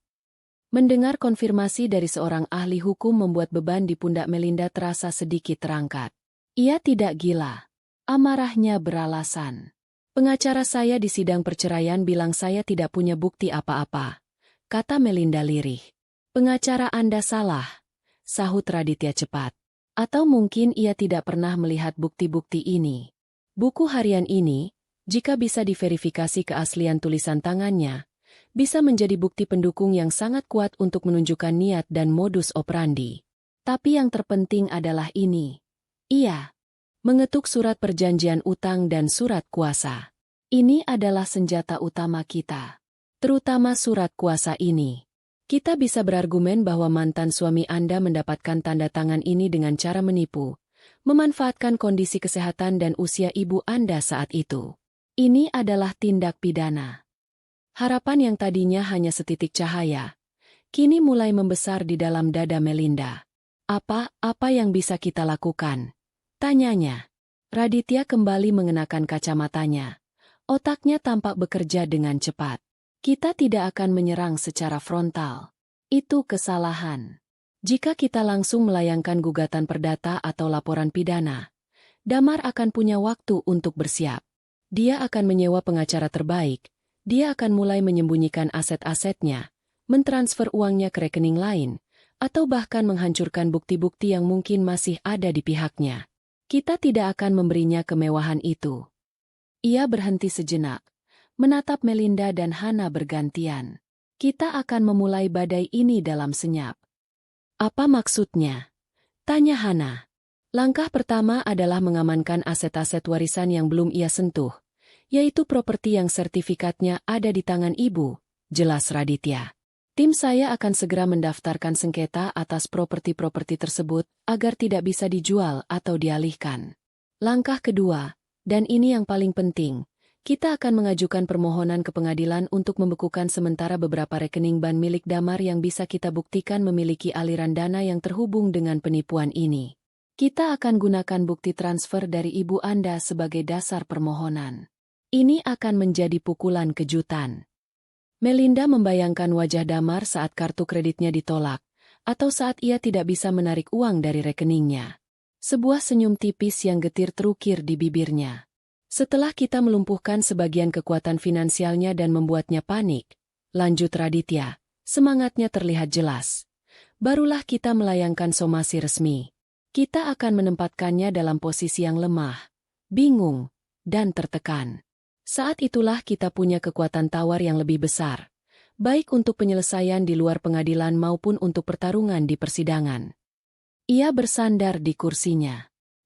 Mendengar konfirmasi dari seorang ahli hukum membuat beban di pundak Melinda terasa sedikit terangkat. Ia tidak gila. Amarahnya beralasan. Pengacara saya di sidang perceraian bilang saya tidak punya bukti apa-apa, kata Melinda lirih. Pengacara Anda salah, sahut Raditya cepat. Atau mungkin ia tidak pernah melihat bukti-bukti ini. Buku harian ini, jika bisa diverifikasi keaslian tulisan tangannya, bisa menjadi bukti pendukung yang sangat kuat untuk menunjukkan niat dan modus operandi. Tapi yang terpenting adalah ini. Ia mengetuk surat perjanjian utang dan surat kuasa. Ini adalah senjata utama kita. Terutama surat kuasa ini. Kita bisa berargumen bahwa mantan suami Anda mendapatkan tanda tangan ini dengan cara menipu, memanfaatkan kondisi kesehatan dan usia ibu Anda saat itu. Ini adalah tindak pidana. Harapan yang tadinya hanya setitik cahaya, kini mulai membesar di dalam dada Melinda. Apa yang bisa kita lakukan? Tanyanya. Raditya kembali mengenakan kacamatanya. Otaknya tampak bekerja dengan cepat. Kita tidak akan menyerang secara frontal. Itu kesalahan. Jika kita langsung melayangkan gugatan perdata atau laporan pidana, Damar akan punya waktu untuk bersiap. Dia akan menyewa pengacara terbaik. Dia akan mulai menyembunyikan aset-asetnya, mentransfer uangnya ke rekening lain, atau bahkan menghancurkan bukti-bukti yang mungkin masih ada di pihaknya. Kita tidak akan memberinya kemewahan itu. Ia berhenti sejenak, menatap Melinda dan Hana bergantian. Kita akan memulai badai ini dalam senyap. Apa maksudnya? Tanya Hana. Langkah pertama adalah mengamankan aset-aset warisan yang belum ia sentuh, yaitu properti yang sertifikatnya ada di tangan ibu, jelas Raditya. Tim saya akan segera mendaftarkan sengketa atas properti-properti tersebut agar tidak bisa dijual atau dialihkan. Langkah kedua, dan ini yang paling penting, kita akan mengajukan permohonan ke pengadilan untuk membekukan sementara beberapa rekening bank milik Damar yang bisa kita buktikan memiliki aliran dana yang terhubung dengan penipuan ini. Kita akan gunakan bukti transfer dari ibu Anda sebagai dasar permohonan. Ini akan menjadi pukulan kejutan. Melinda membayangkan wajah Damar saat kartu kreditnya ditolak, atau saat ia tidak bisa menarik uang dari rekeningnya. Sebuah senyum tipis yang getir terukir di bibirnya. Setelah kita melumpuhkan sebagian kekuatan finansialnya dan membuatnya panik, lanjut Raditya, semangatnya terlihat jelas. Barulah kita melayangkan somasi resmi. Kita akan menempatkannya dalam posisi yang lemah, bingung, dan tertekan. Saat itulah kita punya kekuatan tawar yang lebih besar, baik untuk penyelesaian di luar pengadilan maupun untuk pertarungan di persidangan. Ia bersandar di kursinya.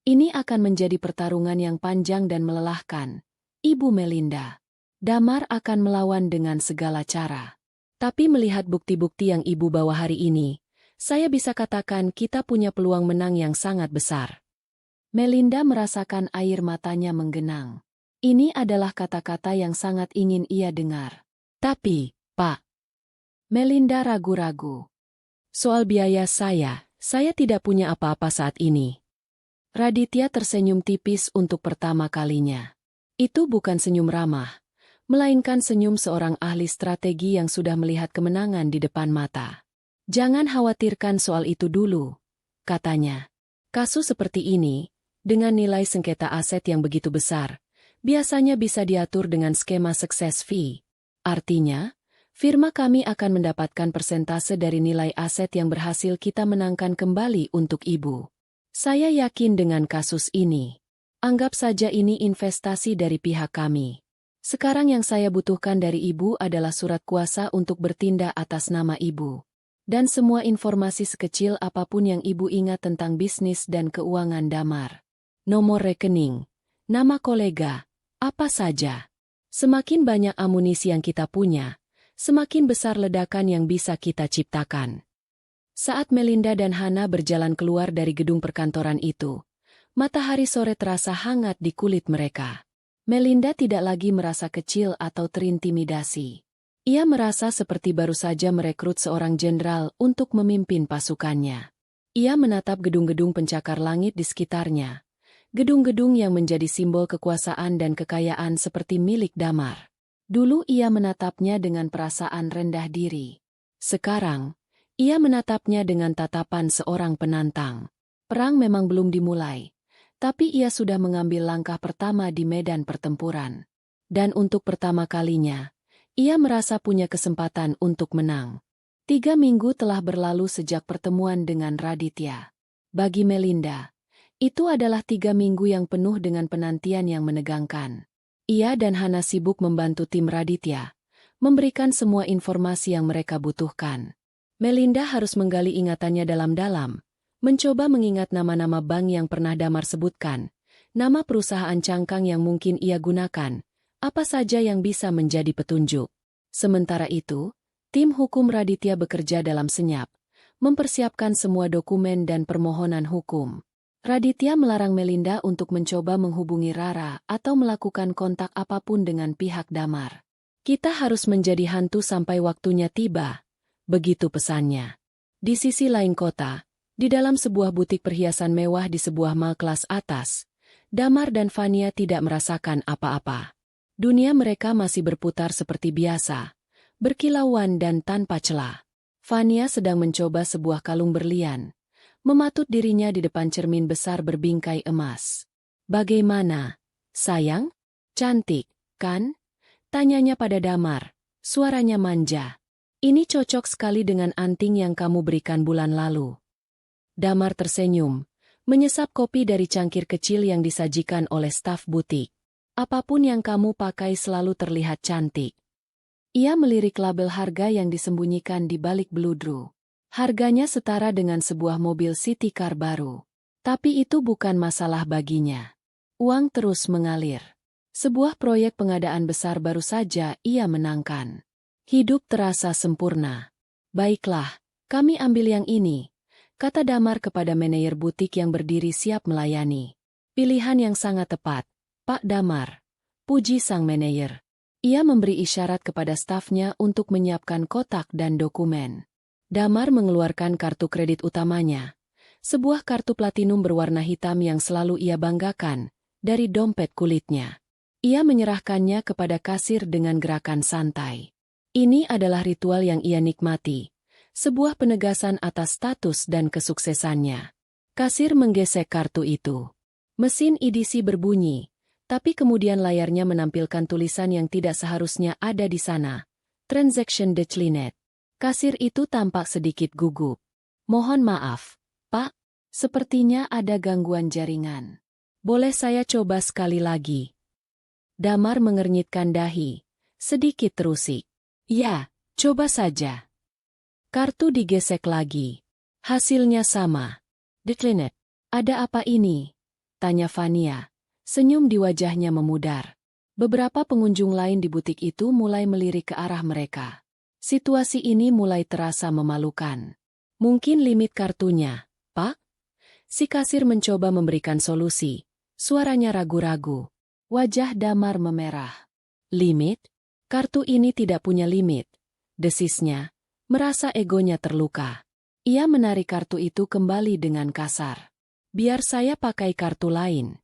Ini akan menjadi pertarungan yang panjang dan melelahkan, Ibu Melinda. Damar akan melawan dengan segala cara. Tapi melihat bukti-bukti yang Ibu bawa hari ini, saya bisa katakan kita punya peluang menang yang sangat besar. Melinda merasakan air matanya menggenang. Ini adalah kata-kata yang sangat ingin ia dengar. Tapi, Pak. Melinda ragu-ragu. Soal biaya saya tidak punya apa-apa saat ini. Raditya tersenyum tipis untuk pertama kalinya. Itu bukan senyum ramah, melainkan senyum seorang ahli strategi yang sudah melihat kemenangan di depan mata. Jangan khawatirkan soal itu dulu, katanya. Kasus seperti ini, dengan nilai sengketa aset yang begitu besar, biasanya bisa diatur dengan skema success fee. Artinya, firma kami akan mendapatkan persentase dari nilai aset yang berhasil kita menangkan kembali untuk Ibu. Saya yakin dengan kasus ini. Anggap saja ini investasi dari pihak kami. Sekarang yang saya butuhkan dari Ibu adalah surat kuasa untuk bertindak atas nama Ibu. Dan semua informasi sekecil apapun yang Ibu ingat tentang bisnis dan keuangan Damar. Nomor rekening, nama kolega, apa saja. Semakin banyak amunisi yang kita punya, semakin besar ledakan yang bisa kita ciptakan. Saat Melinda dan Hana berjalan keluar dari gedung perkantoran itu, matahari sore terasa hangat di kulit mereka. Melinda tidak lagi merasa kecil atau terintimidasi. Ia merasa seperti baru saja merekrut seorang jenderal untuk memimpin pasukannya. Ia menatap gedung-gedung pencakar langit di sekitarnya. Gedung-gedung yang menjadi simbol kekuasaan dan kekayaan seperti milik Damar. Dulu ia menatapnya dengan perasaan rendah diri. Sekarang, ia menatapnya dengan tatapan seorang penantang. Perang memang belum dimulai, tapi ia sudah mengambil langkah pertama di medan pertempuran. Dan untuk pertama kalinya, ia merasa punya kesempatan untuk menang. 3 minggu telah berlalu sejak pertemuan dengan Raditya. Bagi Melinda, itu adalah 3 minggu yang penuh dengan penantian yang menegangkan. Ia dan Hana sibuk membantu tim Raditya, memberikan semua informasi yang mereka butuhkan. Melinda harus menggali ingatannya dalam-dalam, mencoba mengingat nama-nama bank yang pernah Damar sebutkan, nama perusahaan cangkang yang mungkin ia gunakan, apa saja yang bisa menjadi petunjuk. Sementara itu, tim hukum Raditya bekerja dalam senyap, mempersiapkan semua dokumen dan permohonan hukum. Raditya melarang Melinda untuk mencoba menghubungi Rara atau melakukan kontak apapun dengan pihak Damar. Kita harus menjadi hantu sampai waktunya tiba, begitu pesannya. Di sisi lain kota, Di dalam sebuah butik perhiasan mewah di sebuah mall kelas atas, Damar dan Fania tidak merasakan apa-apa. Dunia mereka masih berputar seperti biasa, berkilauan dan tanpa celah. Fania sedang mencoba sebuah kalung berlian, mematut dirinya di depan cermin besar berbingkai emas. "Bagaimana, sayang? Cantik, kan?" tanyanya pada Damar, suaranya manja. "Ini cocok sekali dengan anting yang kamu berikan bulan lalu." Damar tersenyum, menyesap kopi dari cangkir kecil yang disajikan oleh staf butik. "Apapun yang kamu pakai selalu terlihat cantik." Ia melirik label harga yang disembunyikan di balik bludru. Harganya setara dengan sebuah mobil city car baru. Tapi itu bukan masalah baginya. Uang terus mengalir. Sebuah proyek pengadaan besar baru saja ia menangkan. Hidup terasa sempurna. "Baiklah, kami ambil yang ini," kata Damar kepada manajer butik yang berdiri siap melayani. "Pilihan yang sangat tepat, Pak Damar," puji sang manajer. Ia memberi isyarat kepada stafnya untuk menyiapkan kotak dan dokumen. Damar mengeluarkan kartu kredit utamanya, sebuah kartu platinum berwarna hitam yang selalu ia banggakan, dari dompet kulitnya. Ia menyerahkannya kepada kasir dengan gerakan santai. Ini adalah ritual yang ia nikmati, sebuah penegasan atas status dan kesuksesannya. Kasir menggesek kartu itu. Mesin EDC berbunyi, tapi kemudian layarnya menampilkan tulisan yang tidak seharusnya ada di sana. "Transaction declined." Kasir itu tampak sedikit gugup. "Mohon maaf, Pak. Sepertinya ada gangguan jaringan. Boleh saya coba sekali lagi?" Damar mengernyitkan dahi, sedikit terusik. "Ya, coba saja." Kartu digesek lagi. Hasilnya sama. "Declined." "Ada apa ini?" tanya Fania. Senyum di wajahnya memudar. Beberapa pengunjung lain di butik itu mulai melirik ke arah mereka. Situasi ini mulai terasa memalukan. "Mungkin limit kartunya, Pak?" Si kasir mencoba memberikan solusi. Suaranya ragu-ragu. Wajah Damar memerah. "Limit? Kartu ini tidak punya limit," desisnya, merasa egonya terluka. Ia menarik kartu itu kembali dengan kasar. "Biar saya pakai kartu lain."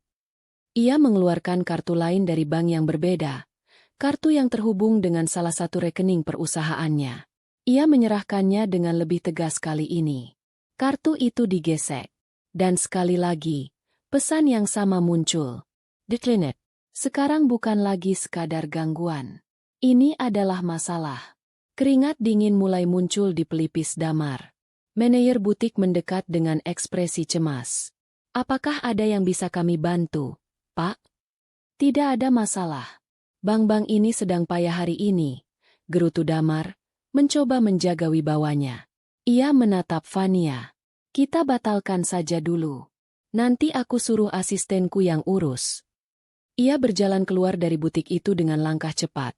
Ia mengeluarkan kartu lain dari bank yang berbeda, kartu yang terhubung dengan salah satu rekening perusahaannya. Ia menyerahkannya dengan lebih tegas kali ini. Kartu itu digesek. Dan sekali lagi, pesan yang sama muncul. "Declined." Sekarang bukan lagi sekadar gangguan. Ini adalah masalah. Keringat dingin mulai muncul di pelipis Damar. Manajer butik mendekat dengan ekspresi cemas. "Apakah ada yang bisa kami bantu, Pak?" "Tidak ada masalah. Bank-bank ini sedang payah hari ini," gerutu Damar, mencoba menjaga wibawanya. Ia menatap Fania. "Kita batalkan saja dulu. Nanti aku suruh asistenku yang urus." Ia berjalan keluar dari butik itu dengan langkah cepat,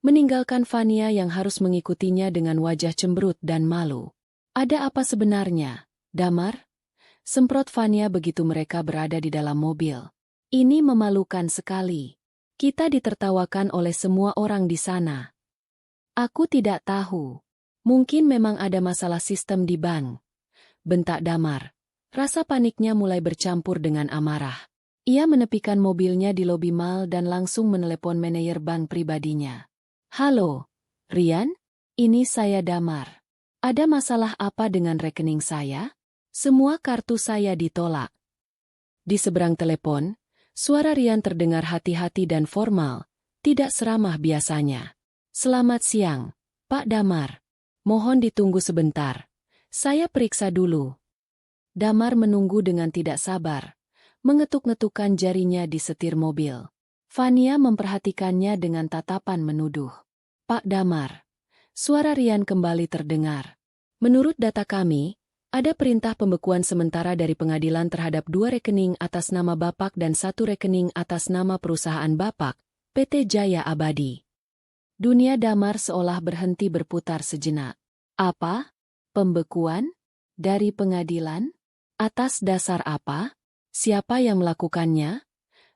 meninggalkan Fania yang harus mengikutinya dengan wajah cemberut dan malu. "Ada apa sebenarnya, Damar?" semprot Fania begitu mereka berada di dalam mobil. "Ini memalukan sekali. Kita ditertawakan oleh semua orang di sana." "Aku tidak tahu. Mungkin memang ada masalah sistem di bank," bentak Damar. Rasa paniknya mulai bercampur dengan amarah. Ia menepikan mobilnya di lobi mall dan langsung menelepon manajer bank pribadinya. "Halo, Rian? Ini saya Damar. Ada masalah apa dengan rekening saya? Semua kartu saya ditolak." Di seberang telepon, suara Rian terdengar hati-hati dan formal, tidak seramah biasanya. "Selamat siang, Pak Damar. Mohon ditunggu sebentar. Saya periksa dulu." Damar menunggu dengan tidak sabar, mengetuk-ngetukkan jarinya di setir mobil. Fania memperhatikannya dengan tatapan menuduh. "Pak Damar." Suara Rian kembali terdengar. "Menurut data kami, ada perintah pembekuan sementara dari pengadilan terhadap 2 rekening atas nama Bapak dan 1 rekening atas nama perusahaan Bapak, PT Jaya Abadi." Dunia Damar seolah berhenti berputar sejenak. "Apa? Pembekuan? Dari pengadilan? Atas dasar apa? Siapa yang melakukannya?"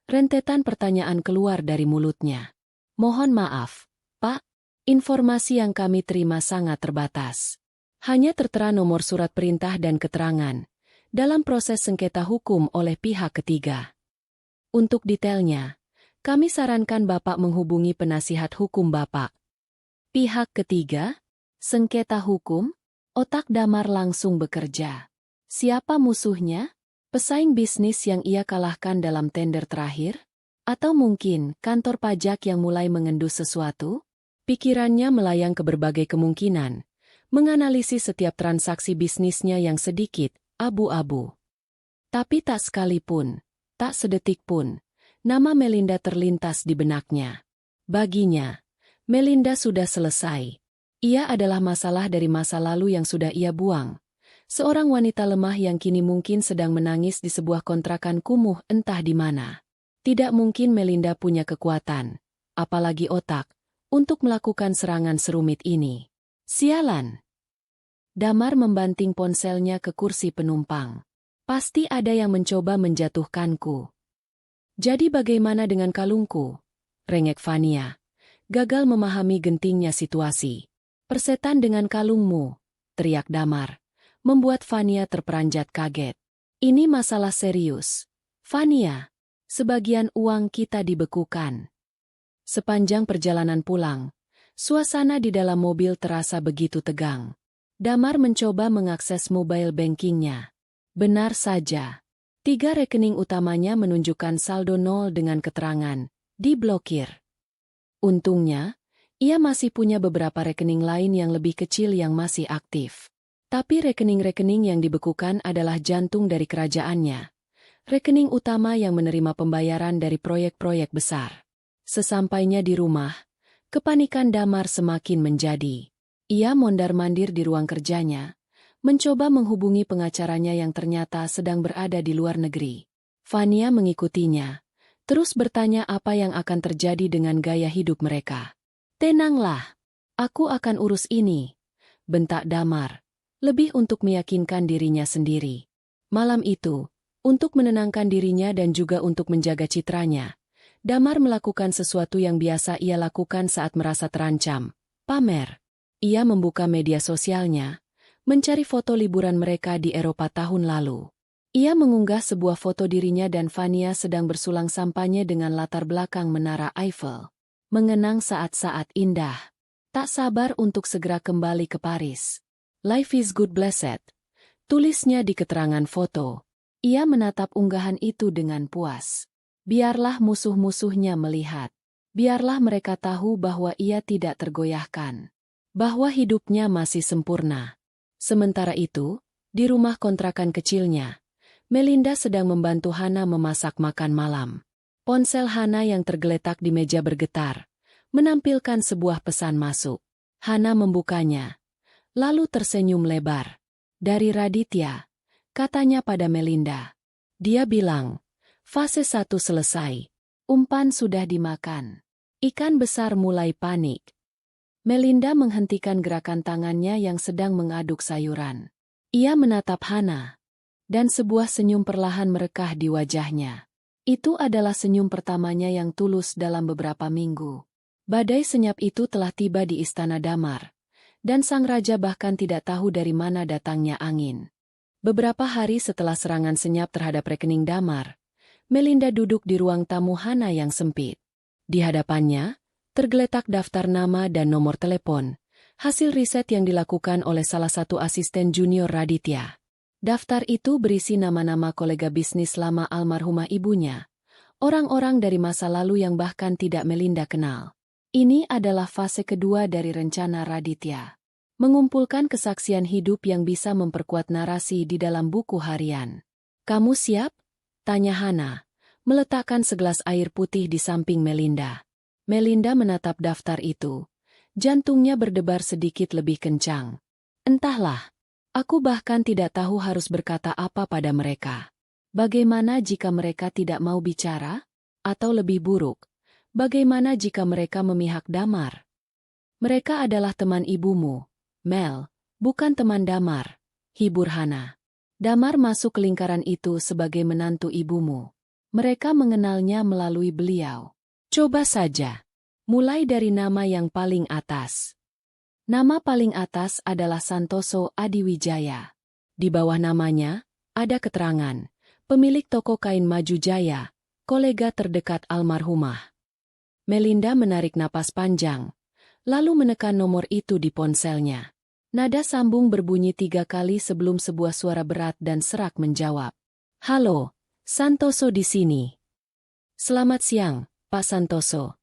Rentetan pertanyaan keluar dari mulutnya. "Mohon maaf, Pak. Informasi yang kami terima sangat terbatas. Hanya tertera nomor surat perintah dan keterangan, dalam proses sengketa hukum oleh pihak ketiga. Untuk detailnya, kami sarankan Bapak menghubungi penasihat hukum Bapak. Pihak ketiga, sengketa hukum, otak Damar langsung bekerja. Siapa musuhnya? Pesaing bisnis yang ia kalahkan dalam tender terakhir? Atau mungkin kantor pajak yang mulai mengendus sesuatu? Pikirannya melayang ke berbagai kemungkinan, menganalisis setiap transaksi bisnisnya yang sedikit abu-abu. Tapi tak sekalipun, tak sedetik pun, nama Melinda terlintas di benaknya. Baginya, Melinda sudah selesai. Ia adalah masalah dari masa lalu yang sudah ia buang. Seorang wanita lemah yang kini mungkin sedang menangis di sebuah kontrakan kumuh entah di mana. Tidak mungkin Melinda punya kekuatan, apalagi otak, untuk melakukan serangan serumit ini. Sialan! Damar membanting ponselnya ke kursi penumpang. Pasti ada yang mencoba menjatuhkanku. Jadi bagaimana dengan kalungku? Rengek Vania. Gagal memahami gentingnya situasi. Persetan dengan kalungmu, teriak Damar. Membuat Vania terperanjat kaget. Ini masalah serius. Vania, sebagian uang kita dibekukan. Sepanjang perjalanan pulang, suasana di dalam mobil terasa begitu tegang. Damar mencoba mengakses mobile bankingnya. Benar saja. 3 rekening utamanya menunjukkan saldo nol dengan keterangan, diblokir. Untungnya, ia masih punya beberapa rekening lain yang lebih kecil yang masih aktif. Tapi rekening-rekening yang dibekukan adalah jantung dari kerajaannya. Rekening utama yang menerima pembayaran dari proyek-proyek besar. Sesampainya di rumah, kepanikan Damar semakin menjadi. Ia mondar-mandir di ruang kerjanya, mencoba menghubungi pengacaranya yang ternyata sedang berada di luar negeri. Vania mengikutinya, terus bertanya apa yang akan terjadi dengan gaya hidup mereka. Tenanglah, aku akan urus ini, bentak Damar. Lebih untuk meyakinkan dirinya sendiri. Malam itu, untuk menenangkan dirinya dan juga untuk menjaga citranya, Damar melakukan sesuatu yang biasa ia lakukan saat merasa terancam, pamer. Ia membuka media sosialnya, mencari foto liburan mereka di Eropa tahun lalu. Ia mengunggah sebuah foto dirinya dan Vania sedang bersulang sampanye dengan latar belakang Menara Eiffel. Mengenang saat-saat indah. Tak sabar untuk segera kembali ke Paris. Life is good blessed. Tulisnya di keterangan foto. Ia menatap unggahan itu dengan puas. Biarlah musuh-musuhnya melihat. Biarlah mereka tahu bahwa ia tidak tergoyahkan. Bahwa hidupnya masih sempurna. Sementara itu, di rumah kontrakan kecilnya, Melinda sedang membantu Hana memasak makan malam. Ponsel Hana yang tergeletak di meja bergetar, menampilkan sebuah pesan masuk. Hana membukanya. Lalu tersenyum lebar. Dari Raditya, katanya pada Melinda. Dia bilang, fase 1 selesai. Umpan sudah dimakan. Ikan besar mulai panik. Melinda menghentikan gerakan tangannya yang sedang mengaduk sayuran. Ia menatap Hana. Dan sebuah senyum perlahan merekah di wajahnya. Itu adalah senyum pertamanya yang tulus dalam beberapa minggu. Badai senyap itu telah tiba di Istana Damar. Dan sang raja bahkan tidak tahu dari mana datangnya angin. Beberapa hari setelah serangan senyap terhadap rekening Damar, Melinda duduk di ruang tamu Hana yang sempit. Di hadapannya, tergeletak daftar nama dan nomor telepon, hasil riset yang dilakukan oleh salah satu asisten junior Raditya. Daftar itu berisi nama-nama kolega bisnis lama almarhumah ibunya, orang-orang dari masa lalu yang bahkan tidak Melinda kenal. Ini adalah fase kedua dari rencana Raditya. Mengumpulkan kesaksian hidup yang bisa memperkuat narasi di dalam buku harian. Kamu siap? Tanya Hana, meletakkan segelas air putih di samping Melinda. Melinda menatap daftar itu. Jantungnya berdebar sedikit lebih kencang. Entahlah, aku bahkan tidak tahu harus berkata apa pada mereka. Bagaimana jika mereka tidak mau bicara? Atau lebih buruk, bagaimana jika mereka memihak Damar? Mereka adalah teman ibumu, Mel, bukan teman Damar, hibur Hana. Damar masuk ke lingkaran itu sebagai menantu ibumu. Mereka mengenalnya melalui beliau. Coba saja. Mulai dari nama yang paling atas. Nama paling atas adalah Santoso Adiwijaya. Di bawah namanya, ada keterangan. Pemilik toko kain Maju Jaya, kolega terdekat almarhumah. Melinda menarik napas panjang, lalu menekan nomor itu di ponselnya. Nada sambung berbunyi 3 kali sebelum sebuah suara berat dan serak menjawab. Halo, Santoso di sini. Selamat siang, Pak Santoso.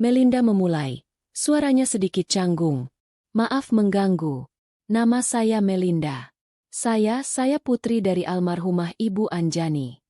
Melinda memulai, suaranya sedikit canggung. Maaf mengganggu. Nama saya Melinda. Saya putri dari almarhumah Ibu Anjani.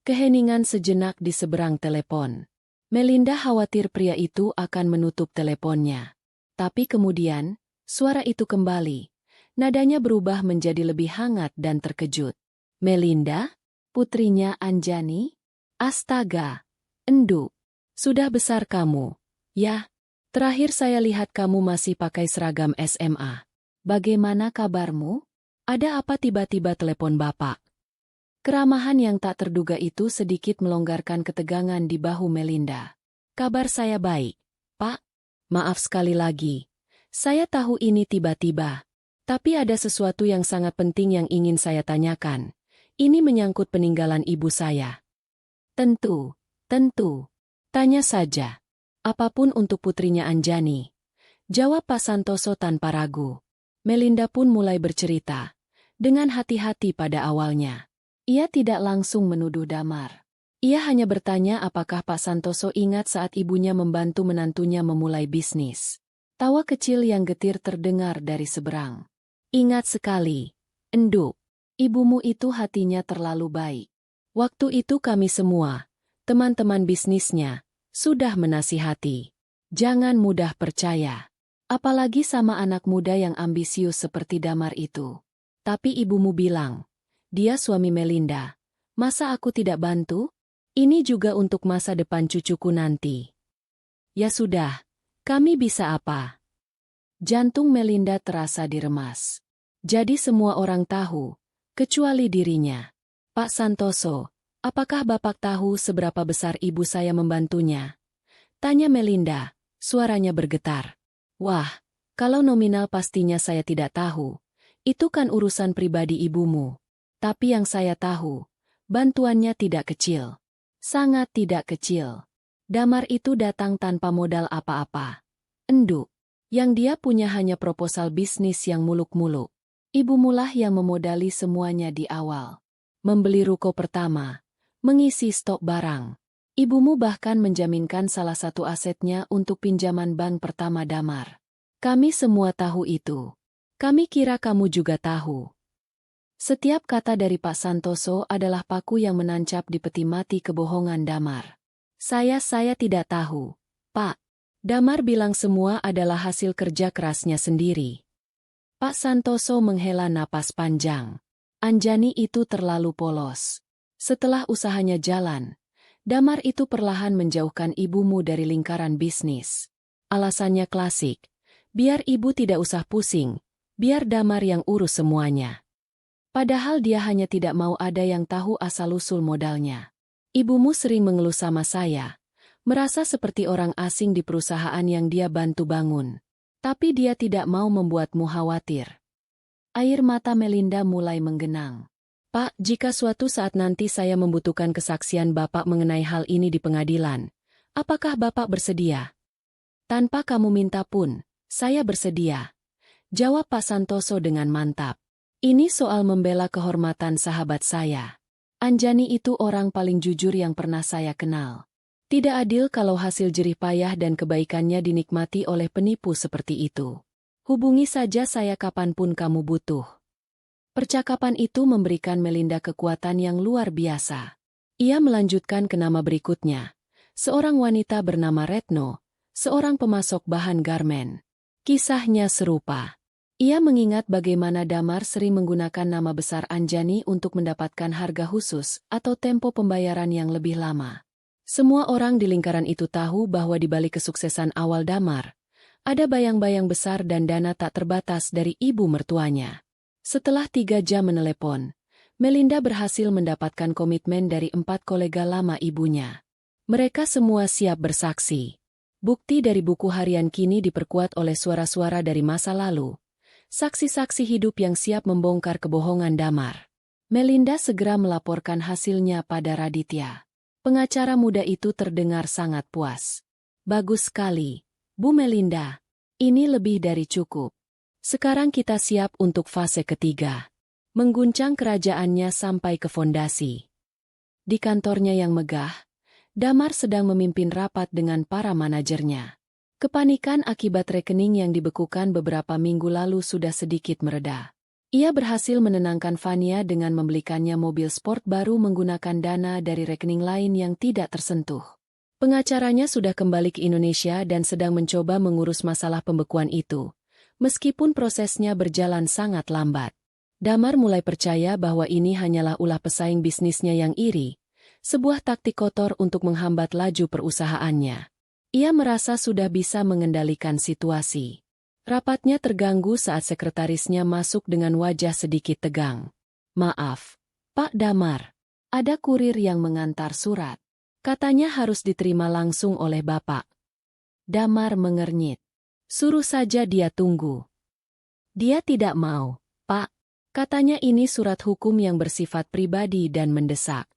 Keheningan sejenak di seberang telepon. Melinda khawatir pria itu akan menutup teleponnya. Tapi kemudian, suara itu kembali. Nadanya berubah menjadi lebih hangat dan terkejut. Melinda? Putrinya Anjani? Astaga! Endu! Sudah besar kamu. Ya, terakhir saya lihat kamu masih pakai seragam SMA. Bagaimana kabarmu? Ada apa tiba-tiba telepon Bapak? Keramahan yang tak terduga itu sedikit melonggarkan ketegangan di bahu Melinda. Kabar saya baik, Pak. Maaf sekali lagi. Saya tahu ini tiba-tiba. Tapi ada sesuatu yang sangat penting yang ingin saya tanyakan. Ini menyangkut peninggalan ibu saya. Tentu. Tanya saja. Apapun untuk putrinya Anjani. Jawab Pak Santoso tanpa ragu. Melinda pun mulai bercerita. Dengan hati-hati pada awalnya. Ia tidak langsung menuduh Damar. Ia hanya bertanya apakah Pak Santoso ingat saat ibunya membantu menantunya memulai bisnis. Tawa kecil yang getir terdengar dari seberang. Ingat sekali, Endu. Ibumu itu hatinya terlalu baik. Waktu itu kami semua, teman-teman bisnisnya, sudah menasihati. Jangan mudah percaya. Apalagi sama anak muda yang ambisius seperti Damar itu. Tapi ibumu bilang, dia suami Melinda. Masa aku tidak bantu? Ini juga untuk masa depan cucuku nanti. Ya sudah, kami bisa apa? Jantung Melinda terasa diremas. Jadi semua orang tahu, kecuali dirinya. Pak Santoso, apakah Bapak tahu seberapa besar ibu saya membantunya? Tanya Melinda, suaranya bergetar. Wah, kalau nominal pastinya saya tidak tahu. Itu kan urusan pribadi ibumu. Tapi yang saya tahu, bantuannya tidak kecil. Sangat tidak kecil. Damar itu datang tanpa modal apa-apa. Endu. Yang dia punya hanya proposal bisnis yang muluk-muluk. Ibumulah yang memodali semuanya di awal. Membeli ruko pertama. Mengisi stok barang. Ibumu bahkan menjaminkan salah satu asetnya untuk pinjaman bank pertama Damar. Kami semua tahu itu. Kami kira kamu juga tahu. Setiap kata dari Pak Santoso adalah paku yang menancap di peti mati kebohongan Damar. Saya tidak tahu, Pak. Damar bilang semua adalah hasil kerja kerasnya sendiri. Pak Santoso menghela napas panjang. Anjani itu terlalu polos. Setelah usahanya jalan, Damar itu perlahan menjauhkan ibumu dari lingkaran bisnis. Alasannya klasik, biar ibu tidak usah pusing, biar Damar yang urus semuanya. Padahal dia hanya tidak mau ada yang tahu asal-usul modalnya. Ibumu sering mengeluh sama saya, merasa seperti orang asing di perusahaan yang dia bantu bangun. Tapi dia tidak mau membuatmu khawatir. Air mata Melinda mulai menggenang. Pak, jika suatu saat nanti saya membutuhkan kesaksian Bapak mengenai hal ini di pengadilan, apakah Bapak bersedia? Tanpa kamu minta pun, saya bersedia. Jawab Pak Santoso dengan mantap. Ini soal membela kehormatan sahabat saya. Anjani itu orang paling jujur yang pernah saya kenal. Tidak adil kalau hasil jerih payah dan kebaikannya dinikmati oleh penipu seperti itu. Hubungi saja saya kapanpun kamu butuh. Percakapan itu memberikan Melinda kekuatan yang luar biasa. Ia melanjutkan ke nama berikutnya. Seorang wanita bernama Retno, seorang pemasok bahan garmen. Kisahnya serupa. Ia mengingat bagaimana Damar sering menggunakan nama besar Anjani untuk mendapatkan harga khusus atau tempo pembayaran yang lebih lama. Semua orang di lingkaran itu tahu bahwa di balik kesuksesan awal Damar, ada bayang-bayang besar dan dana tak terbatas dari ibu mertuanya. Setelah 3 jam menelepon, Melinda berhasil mendapatkan komitmen dari 4 kolega lama ibunya. Mereka semua siap bersaksi. Bukti dari buku harian kini diperkuat oleh suara-suara dari masa lalu. Saksi-saksi hidup yang siap membongkar kebohongan Damar. Melinda segera melaporkan hasilnya pada Raditya. Pengacara muda itu terdengar sangat puas. Bagus sekali, Bu Melinda. Ini lebih dari cukup. Sekarang kita siap untuk fase ketiga. Mengguncang kerajaannya sampai ke fondasi. Di kantornya yang megah, Damar sedang memimpin rapat dengan para manajernya. Kepanikan akibat rekening yang dibekukan beberapa minggu lalu sudah sedikit mereda. Ia berhasil menenangkan Vania dengan membelikannya mobil sport baru menggunakan dana dari rekening lain yang tidak tersentuh. Pengacaranya sudah kembali ke Indonesia dan sedang mencoba mengurus masalah pembekuan itu, meskipun prosesnya berjalan sangat lambat. Damar mulai percaya bahwa ini hanyalah ulah pesaing bisnisnya yang iri, sebuah taktik kotor untuk menghambat laju perusahaannya. Ia merasa sudah bisa mengendalikan situasi. Rapatnya terganggu saat sekretarisnya masuk dengan wajah sedikit tegang. "Maaf, Pak Damar. Ada kurir yang mengantar surat. Katanya harus diterima langsung oleh Bapak." Damar mengernyit. "Suruh saja dia tunggu." "Dia tidak mau, Pak. Katanya ini surat hukum yang bersifat pribadi dan mendesak."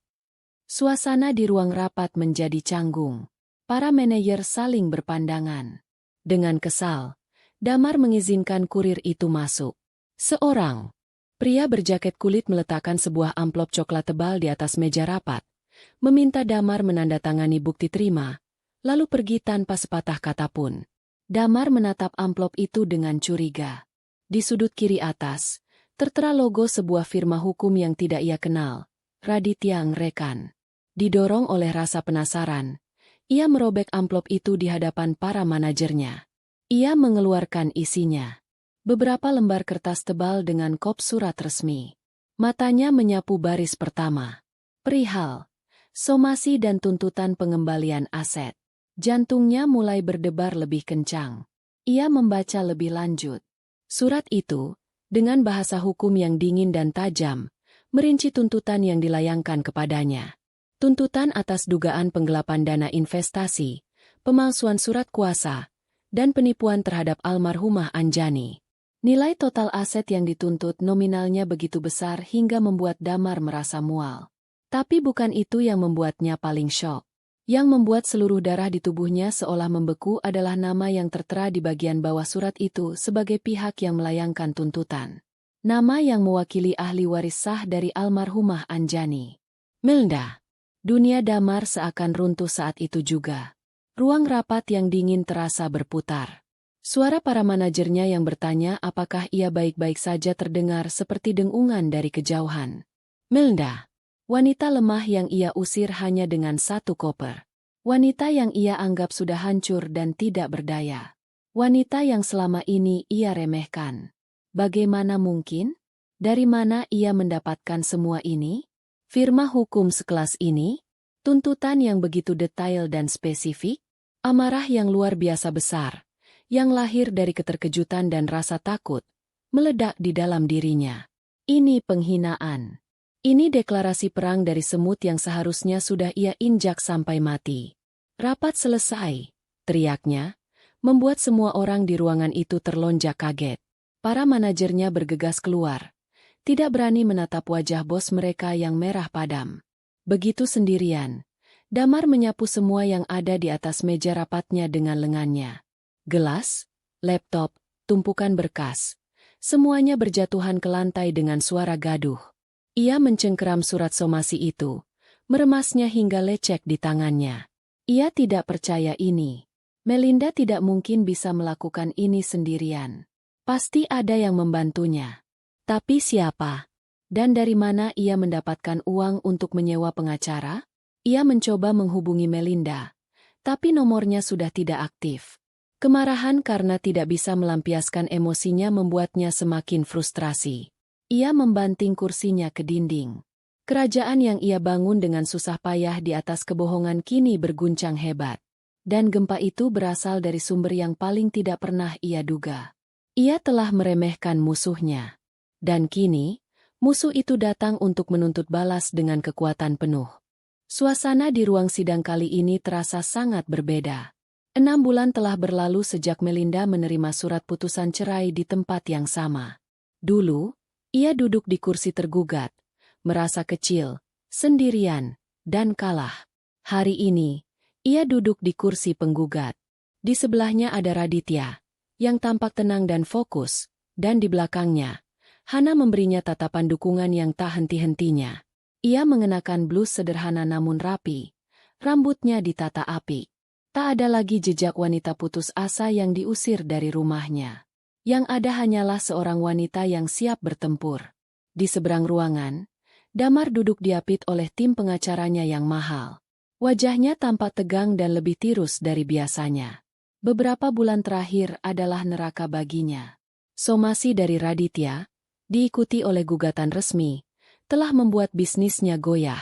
Suasana di ruang rapat menjadi canggung. Para manajer saling berpandangan. Dengan kesal, Damar mengizinkan kurir itu masuk. Seorang pria berjaket kulit meletakkan sebuah amplop coklat tebal di atas meja rapat, meminta Damar menandatangani bukti terima, lalu pergi tanpa sepatah kata pun. Damar menatap amplop itu dengan curiga. Di sudut kiri atas, tertera logo sebuah firma hukum yang tidak ia kenal, Raditya Ngrekan. Didorong oleh rasa penasaran, ia merobek amplop itu di hadapan para manajernya. Ia mengeluarkan isinya. Beberapa lembar kertas tebal dengan kop surat resmi. Matanya menyapu baris pertama. Perihal somasi dan tuntutan pengembalian aset. Jantungnya mulai berdebar lebih kencang. Ia membaca lebih lanjut. Surat itu, dengan bahasa hukum yang dingin dan tajam, merinci tuntutan yang dilayangkan kepadanya. Tuntutan atas dugaan penggelapan dana investasi, pemalsuan surat kuasa, dan penipuan terhadap almarhumah Anjani. Nilai total aset yang dituntut nominalnya begitu besar hingga membuat Damar merasa mual. Tapi bukan itu yang membuatnya paling syok. Yang membuat seluruh darah di tubuhnya seolah membeku adalah nama yang tertera di bagian bawah surat itu sebagai pihak yang melayangkan tuntutan. Nama yang mewakili ahli waris sah dari almarhumah Anjani. Melinda. Dunia Damar seakan runtuh saat itu juga. Ruang rapat yang dingin terasa berputar. Suara para manajernya yang bertanya apakah ia baik-baik saja terdengar seperti dengungan dari kejauhan. Melinda. Wanita lemah yang ia usir hanya dengan satu koper. Wanita yang ia anggap sudah hancur dan tidak berdaya. Wanita yang selama ini ia remehkan. Bagaimana mungkin? Dari mana ia mendapatkan semua ini? Firma hukum sekelas ini? Tuntutan yang begitu detail dan spesifik? Amarah yang luar biasa besar, yang lahir dari keterkejutan dan rasa takut, meledak di dalam dirinya. Ini penghinaan. Ini deklarasi perang dari semut yang seharusnya sudah ia injak sampai mati. Rapat selesai, teriaknya, membuat semua orang di ruangan itu terlonjak kaget. Para manajernya bergegas keluar, tidak berani menatap wajah bos mereka yang merah padam. Begitu sendirian, Damar menyapu semua yang ada di atas meja rapatnya dengan lengannya. Gelas, laptop, tumpukan berkas, semuanya berjatuhan ke lantai dengan suara gaduh. Ia mencengkeram surat somasi itu, meremasnya hingga lecek di tangannya. Ia tidak percaya ini. Melinda tidak mungkin bisa melakukan ini sendirian. Pasti ada yang membantunya. Tapi siapa? Dan dari mana ia mendapatkan uang untuk menyewa pengacara? Ia mencoba menghubungi Melinda, tapi nomornya sudah tidak aktif. Kemarahan karena tidak bisa melampiaskan emosinya membuatnya semakin frustrasi. Ia membanting kursinya ke dinding. Kerajaan yang ia bangun dengan susah payah di atas kebohongan kini berguncang hebat. Dan gempa itu berasal dari sumber yang paling tidak pernah ia duga. Ia telah meremehkan musuhnya. Dan kini, musuh itu datang untuk menuntut balas dengan kekuatan penuh. Suasana di ruang sidang kali ini terasa sangat berbeda. 6 bulan telah berlalu sejak Melinda menerima surat putusan cerai di tempat yang sama. Dulu, ia duduk di kursi tergugat, merasa kecil, sendirian, dan kalah. Hari ini, ia duduk di kursi penggugat. Di sebelahnya ada Raditya, yang tampak tenang dan fokus, dan di belakangnya, Hana memberinya tatapan dukungan yang tak henti-hentinya. Ia mengenakan blus sederhana namun rapi, rambutnya ditata apik. Tak ada lagi jejak wanita putus asa yang diusir dari rumahnya. Yang ada hanyalah seorang wanita yang siap bertempur. Di seberang ruangan, Damar duduk diapit oleh tim pengacaranya yang mahal. Wajahnya tampak tegang dan lebih tirus dari biasanya. Beberapa bulan terakhir adalah neraka baginya. Somasi dari Raditya, diikuti oleh gugatan resmi, telah membuat bisnisnya goyah.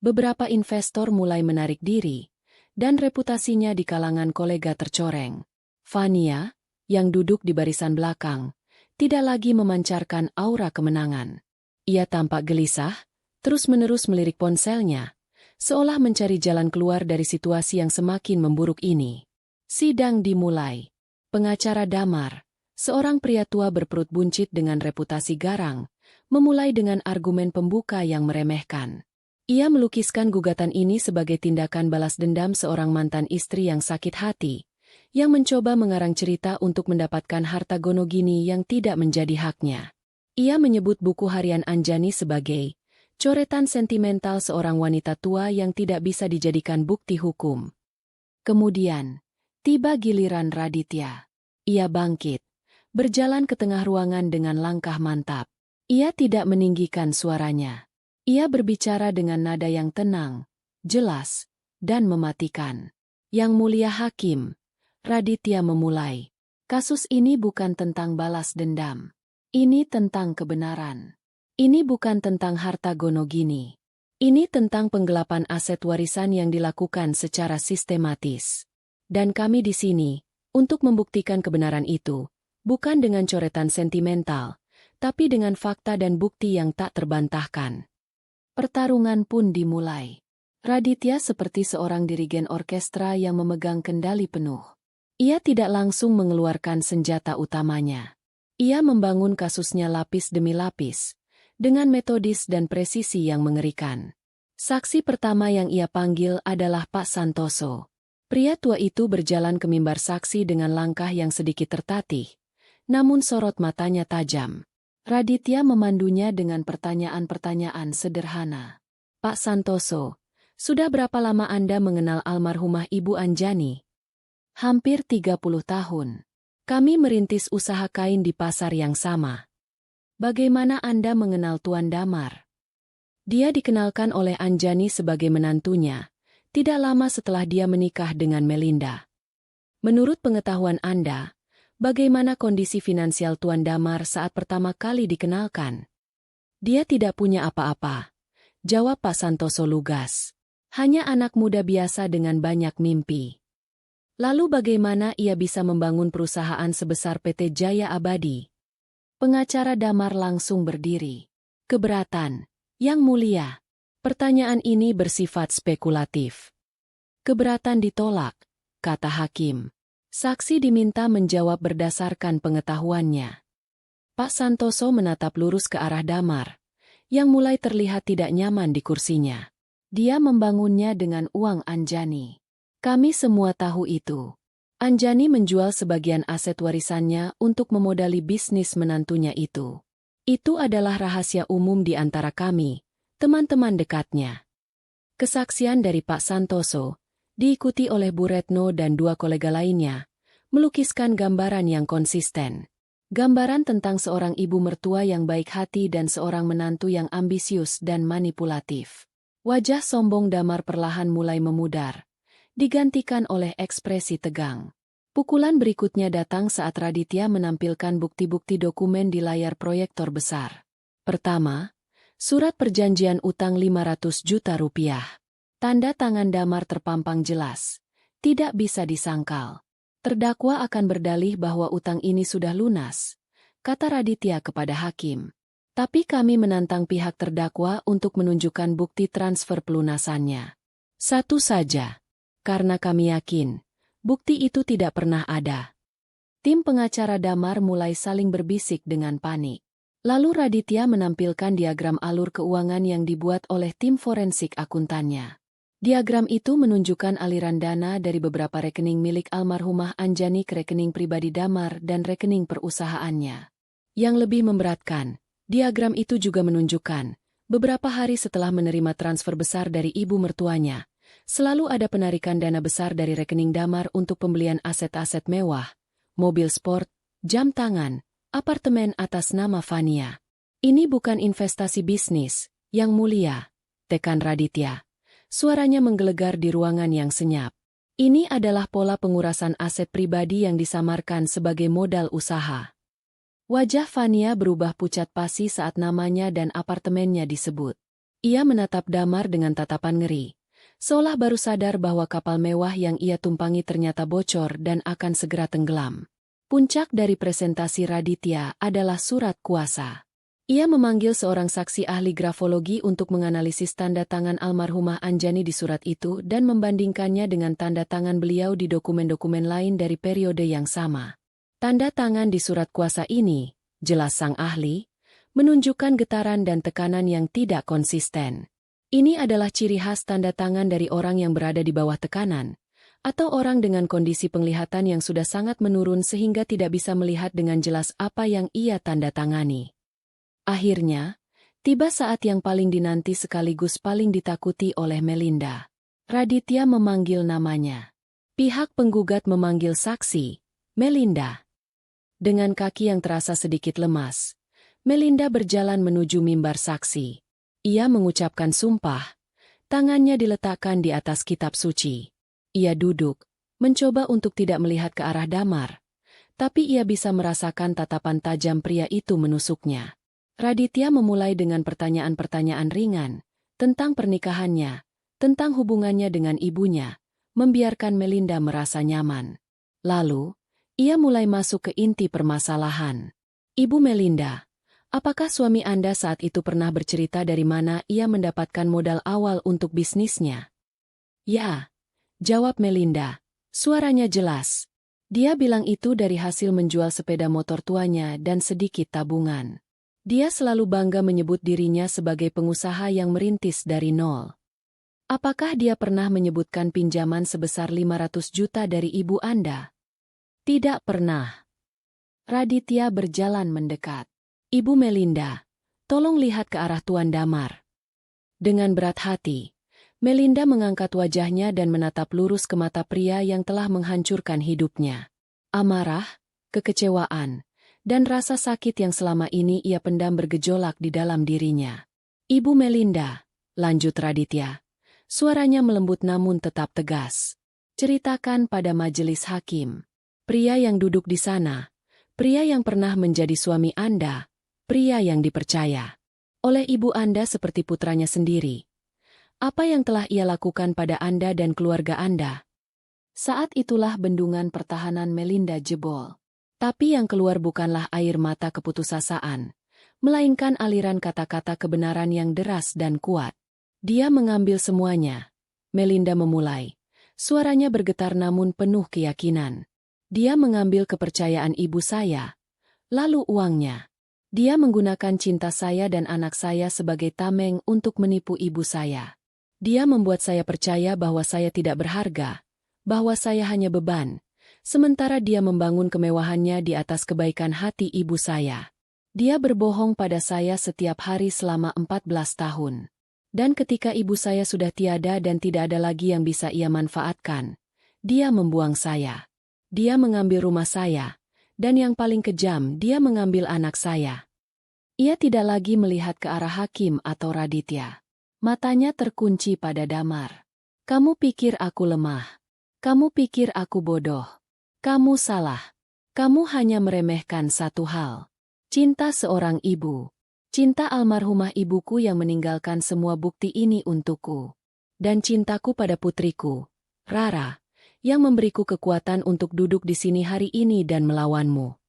Beberapa investor mulai menarik diri, dan reputasinya di kalangan kolega tercoreng. Fania, yang duduk di barisan belakang, tidak lagi memancarkan aura kemenangan. Ia tampak gelisah, terus-menerus melirik ponselnya, seolah mencari jalan keluar dari situasi yang semakin memburuk ini. Sidang dimulai. Pengacara Damar, seorang pria tua berperut buncit dengan reputasi garang, memulai dengan argumen pembuka yang meremehkan. Ia melukiskan gugatan ini sebagai tindakan balas dendam seorang mantan istri yang sakit hati, yang mencoba mengarang cerita untuk mendapatkan harta gonogini yang tidak menjadi haknya. Ia menyebut buku harian Anjani sebagai coretan sentimental seorang wanita tua yang tidak bisa dijadikan bukti hukum. Kemudian, tiba giliran Raditya. Ia bangkit, berjalan ke tengah ruangan dengan langkah mantap. Ia tidak meninggikan suaranya. Ia berbicara dengan nada yang tenang, jelas, dan mematikan. Yang Mulia Hakim, Raditya memulai. Kasus ini bukan tentang balas dendam. Ini tentang kebenaran. Ini bukan tentang harta gonogini. Ini tentang penggelapan aset warisan yang dilakukan secara sistematis. Dan kami di sini, untuk membuktikan kebenaran itu, bukan dengan coretan sentimental, tapi dengan fakta dan bukti yang tak terbantahkan. Pertarungan pun dimulai. Raditya seperti seorang dirigen orkestra yang memegang kendali penuh. Ia tidak langsung mengeluarkan senjata utamanya. Ia membangun kasusnya lapis demi lapis, dengan metodis dan presisi yang mengerikan. Saksi pertama yang ia panggil adalah Pak Santoso. Pria tua itu berjalan ke mimbar saksi dengan langkah yang sedikit tertatih, namun sorot matanya tajam. Raditya memandunya dengan pertanyaan-pertanyaan sederhana. Pak Santoso, sudah berapa lama Anda mengenal almarhumah Ibu Anjani? Hampir 30 tahun. Kami merintis usaha kain di pasar yang sama. Bagaimana Anda mengenal Tuan Damar? Dia dikenalkan oleh Anjani sebagai menantunya, tidak lama setelah dia menikah dengan Melinda. Menurut pengetahuan Anda, bagaimana kondisi finansial Tuan Damar saat pertama kali dikenalkan? Dia tidak punya apa-apa, jawab Pak Santoso lugas. Hanya anak muda biasa dengan banyak mimpi. Lalu bagaimana ia bisa membangun perusahaan sebesar PT Jaya Abadi? Pengacara Damar langsung berdiri. Keberatan, Yang Mulia. Pertanyaan ini bersifat spekulatif. Keberatan ditolak, kata hakim. Saksi diminta menjawab berdasarkan pengetahuannya. Pak Santoso menatap lurus ke arah Damar, yang mulai terlihat tidak nyaman di kursinya. Dia membangunnya dengan uang Anjani. Kami semua tahu itu. Anjani menjual sebagian aset warisannya untuk memodali bisnis menantunya itu. Itu adalah rahasia umum di antara kami, teman-teman dekatnya. Kesaksian dari Pak Santoso, diikuti oleh Bu Retno dan dua kolega lainnya, melukiskan gambaran yang konsisten. Gambaran tentang seorang ibu mertua yang baik hati dan seorang menantu yang ambisius dan manipulatif. Wajah sombong Damar perlahan mulai memudar, digantikan oleh ekspresi tegang. Pukulan berikutnya datang saat Raditya menampilkan bukti-bukti dokumen di layar proyektor besar. Pertama, surat perjanjian utang 500 juta rupiah. Tanda tangan Damar terpampang jelas. Tidak bisa disangkal. Terdakwa akan berdalih bahwa utang ini sudah lunas, kata Raditya kepada hakim. Tapi kami menantang pihak terdakwa untuk menunjukkan bukti transfer pelunasannya. Satu saja. Karena kami yakin, bukti itu tidak pernah ada. Tim pengacara Damar mulai saling berbisik dengan panik. Lalu Raditya menampilkan diagram alur keuangan yang dibuat oleh tim forensik akuntannya. Diagram itu menunjukkan aliran dana dari beberapa rekening milik almarhumah Anjani ke rekening pribadi Damar dan rekening perusahaannya. Yang lebih memberatkan, diagram itu juga menunjukkan, beberapa hari setelah menerima transfer besar dari ibu mertuanya, selalu ada penarikan dana besar dari rekening Damar untuk pembelian aset-aset mewah, mobil sport, jam tangan, apartemen atas nama Fania. Ini bukan investasi bisnis, yang mulia, tekan Raditya. Suaranya menggelegar di ruangan yang senyap. Ini adalah pola pengurasan aset pribadi yang disamarkan sebagai modal usaha. Wajah Fania berubah pucat pasi saat namanya dan apartemennya disebut. Ia menatap Damar dengan tatapan ngeri, seolah baru sadar bahwa kapal mewah yang ia tumpangi ternyata bocor dan akan segera tenggelam. Puncak dari presentasi Raditya adalah surat kuasa. Ia memanggil seorang saksi ahli grafologi untuk menganalisis tanda tangan almarhumah Anjani di surat itu dan membandingkannya dengan tanda tangan beliau di dokumen-dokumen lain dari periode yang sama. Tanda tangan di surat kuasa ini, jelas sang ahli, menunjukkan getaran dan tekanan yang tidak konsisten. Ini adalah ciri khas tanda tangan dari orang yang berada di bawah tekanan, atau orang dengan kondisi penglihatan yang sudah sangat menurun sehingga tidak bisa melihat dengan jelas apa yang ia tanda tangani. Akhirnya, tiba saat yang paling dinanti sekaligus paling ditakuti oleh Melinda. Raditya memanggil namanya. Pihak penggugat memanggil saksi, Melinda. Dengan kaki yang terasa sedikit lemas, Melinda berjalan menuju mimbar saksi. Ia mengucapkan sumpah. Tangannya diletakkan di atas kitab suci. Ia duduk, mencoba untuk tidak melihat ke arah Damar. Tapi ia bisa merasakan tatapan tajam pria itu menusuknya. Raditya memulai dengan pertanyaan-pertanyaan ringan, tentang pernikahannya, tentang hubungannya dengan ibunya, membiarkan Melinda merasa nyaman. Lalu, ia mulai masuk ke inti permasalahan. Ibu Melinda, apakah suami Anda saat itu pernah bercerita dari mana ia mendapatkan modal awal untuk bisnisnya? Ya, jawab Melinda, suaranya jelas. Dia bilang itu dari hasil menjual sepeda motor tuanya dan sedikit tabungan. Dia selalu bangga menyebut dirinya sebagai pengusaha yang merintis dari nol. Apakah dia pernah menyebutkan pinjaman sebesar 500 juta dari ibu Anda? Tidak pernah. Raditya berjalan mendekat. Ibu Melinda, tolong lihat ke arah Tuan Damar. Dengan berat hati, Melinda mengangkat wajahnya dan menatap lurus ke mata pria yang telah menghancurkan hidupnya. Amarah, kekecewaan, dan rasa sakit yang selama ini ia pendam bergejolak di dalam dirinya. Ibu Melinda, lanjut Raditya. Suaranya melembut namun tetap tegas. Ceritakan pada majelis hakim. Pria yang duduk di sana, pria yang pernah menjadi suami Anda, pria yang dipercaya oleh ibu Anda seperti putranya sendiri. Apa yang telah ia lakukan pada Anda dan keluarga Anda? Saat itulah bendungan pertahanan Melinda jebol. Tapi yang keluar bukanlah air mata keputusasaan, melainkan aliran kata-kata kebenaran yang deras dan kuat. Dia mengambil semuanya. Melinda memulai. Suaranya bergetar namun penuh keyakinan. Dia mengambil kepercayaan ibu saya, lalu uangnya. Dia menggunakan cinta saya dan anak saya sebagai tameng untuk menipu ibu saya. Dia membuat saya percaya bahwa saya tidak berharga, bahwa saya hanya beban. Sementara dia membangun kemewahannya di atas kebaikan hati ibu saya. Dia berbohong pada saya setiap hari selama 14 tahun. Dan ketika ibu saya sudah tiada dan tidak ada lagi yang bisa ia manfaatkan, dia membuang saya. Dia mengambil rumah saya. Dan yang paling kejam, dia mengambil anak saya. Ia tidak lagi melihat ke arah hakim atau Raditya. Matanya terkunci pada Damar. Kamu pikir aku lemah. Kamu pikir aku bodoh. Kamu salah. Kamu hanya meremehkan satu hal. Cinta seorang ibu. Cinta almarhumah ibuku yang meninggalkan semua bukti ini untukku. Dan cintaku pada putriku, Rara, yang memberiku kekuatan untuk duduk di sini hari ini dan melawanmu.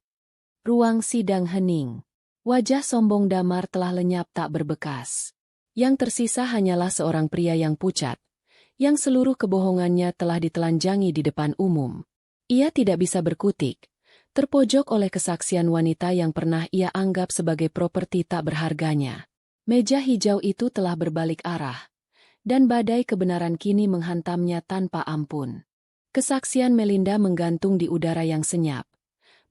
Ruang sidang hening. Wajah sombong Damar telah lenyap tak berbekas. Yang tersisa hanyalah seorang pria yang pucat, yang seluruh kebohongannya telah ditelanjangi di depan umum. Ia tidak bisa berkutik, terpojok oleh kesaksian wanita yang pernah ia anggap sebagai properti tak berharganya. Meja hijau itu telah berbalik arah, dan badai kebenaran kini menghantamnya tanpa ampun. Kesaksian Melinda menggantung di udara yang senyap,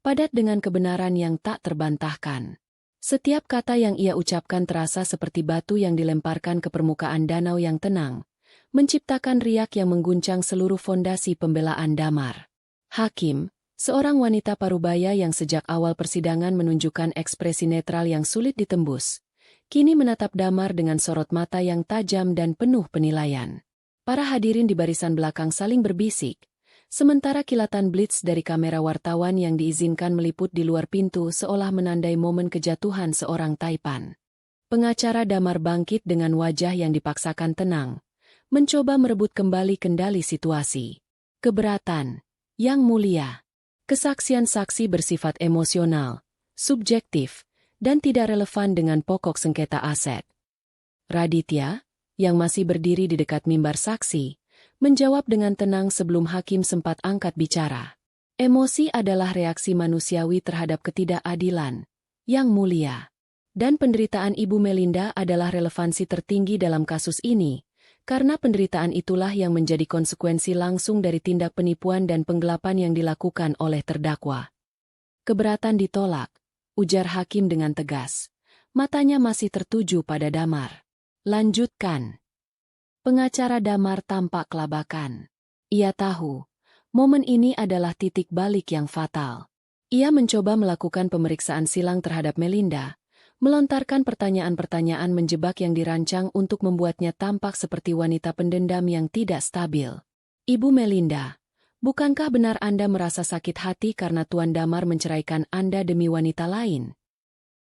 padat dengan kebenaran yang tak terbantahkan. Setiap kata yang ia ucapkan terasa seperti batu yang dilemparkan ke permukaan danau yang tenang, menciptakan riak yang mengguncang seluruh fondasi pembelaan Damar. Hakim, seorang wanita parubaya yang sejak awal persidangan menunjukkan ekspresi netral yang sulit ditembus, kini menatap Damar dengan sorot mata yang tajam dan penuh penilaian. Para hadirin di barisan belakang saling berbisik, sementara kilatan blitz dari kamera wartawan yang diizinkan meliput di luar pintu seolah menandai momen kejatuhan seorang taipan. Pengacara Damar bangkit dengan wajah yang dipaksakan tenang, mencoba merebut kembali kendali situasi. Keberatan, Yang Mulia. Kesaksian saksi bersifat emosional, subjektif, dan tidak relevan dengan pokok sengketa aset. Raditya, yang masih berdiri di dekat mimbar saksi, menjawab dengan tenang sebelum hakim sempat angkat bicara. Emosi adalah reaksi manusiawi terhadap ketidakadilan, Yang Mulia. Dan penderitaan Ibu Melinda adalah relevansi tertinggi dalam kasus ini, karena penderitaan itulah yang menjadi konsekuensi langsung dari tindak penipuan dan penggelapan yang dilakukan oleh terdakwa. Keberatan ditolak, ujar hakim dengan tegas. Matanya masih tertuju pada Damar. Lanjutkan. Pengacara Damar tampak kelabakan. Ia tahu, momen ini adalah titik balik yang fatal. Ia mencoba melakukan pemeriksaan silang terhadap Melinda, melontarkan pertanyaan-pertanyaan menjebak yang dirancang untuk membuatnya tampak seperti wanita pendendam yang tidak stabil. Ibu Melinda, bukankah benar Anda merasa sakit hati karena Tuan Damar menceraikan Anda demi wanita lain?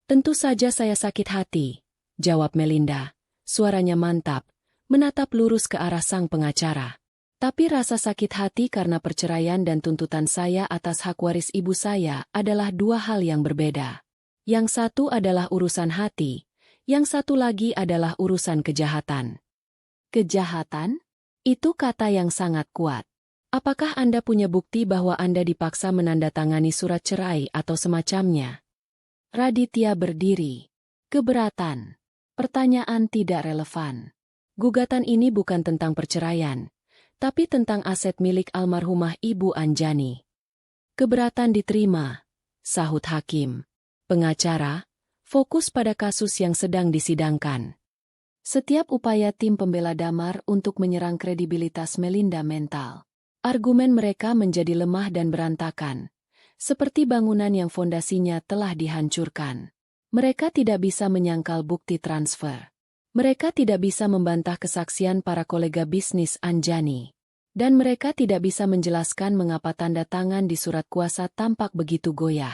Tentu saja saya sakit hati, jawab Melinda. Suaranya mantap, menatap lurus ke arah sang pengacara. Tapi rasa sakit hati karena perceraian dan tuntutan saya atas hak waris ibu saya adalah dua hal yang berbeda. Yang satu adalah urusan hati, yang satu lagi adalah urusan kejahatan. Kejahatan? Itu kata yang sangat kuat. Apakah Anda punya bukti bahwa Anda dipaksa menandatangani surat cerai atau semacamnya? Raditya berdiri. Keberatan. Pertanyaan tidak relevan. Gugatan ini bukan tentang perceraian, tapi tentang aset milik almarhumah Ibu Anjani. Keberatan diterima, sahut hakim. Pengacara, fokus pada kasus yang sedang disidangkan. Setiap upaya tim pembela Damar untuk menyerang kredibilitas Melinda mental. Argumen mereka menjadi lemah dan berantakan, seperti bangunan yang fondasinya telah dihancurkan. Mereka tidak bisa menyangkal bukti transfer. Mereka tidak bisa membantah kesaksian para kolega bisnis Anjani. Dan mereka tidak bisa menjelaskan mengapa tanda tangan di surat kuasa tampak begitu goyah.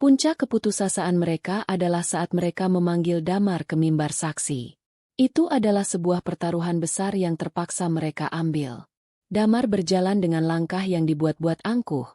Puncak keputusasaan mereka adalah saat mereka memanggil Damar ke mimbar saksi. Itu adalah sebuah pertaruhan besar yang terpaksa mereka ambil. Damar berjalan dengan langkah yang dibuat-buat angkuh,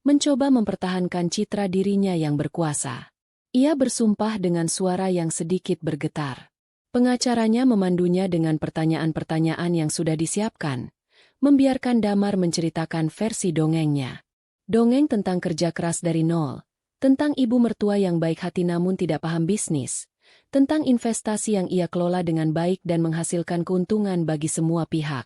mencoba mempertahankan citra dirinya yang berkuasa. Ia bersumpah dengan suara yang sedikit bergetar. Pengacaranya memandunya dengan pertanyaan-pertanyaan yang sudah disiapkan, membiarkan Damar menceritakan versi dongengnya. Dongeng tentang kerja keras dari nol, tentang ibu mertua yang baik hati namun tidak paham bisnis, tentang investasi yang ia kelola dengan baik dan menghasilkan keuntungan bagi semua pihak.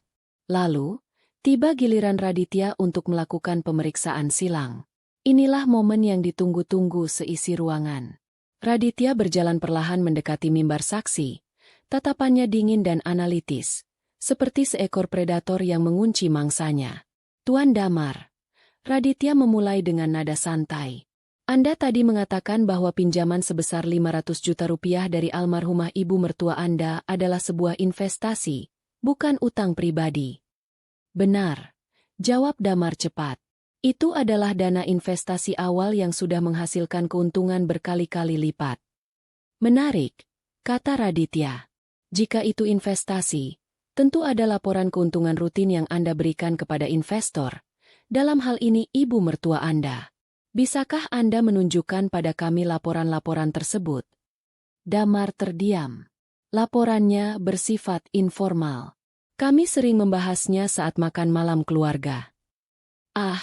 Lalu, tiba giliran Raditya untuk melakukan pemeriksaan silang. Inilah momen yang ditunggu-tunggu seisi ruangan. Raditya berjalan perlahan mendekati mimbar saksi, tatapannya dingin dan analitis, seperti seekor predator yang mengunci mangsanya. Tuan Damar, Raditya memulai dengan nada santai. Anda tadi mengatakan bahwa pinjaman sebesar 500 juta rupiah dari almarhumah ibu mertua Anda adalah sebuah investasi, bukan utang pribadi. Benar, jawab Damar cepat. Itu adalah dana investasi awal yang sudah menghasilkan keuntungan berkali-kali lipat. Menarik, kata Raditya. Jika itu investasi, tentu ada laporan keuntungan rutin yang Anda berikan kepada investor. Dalam hal ini ibu mertua Anda. Bisakah Anda menunjukkan pada kami laporan-laporan tersebut? Damar terdiam. Laporannya bersifat informal. Kami sering membahasnya saat makan malam keluarga. Ah,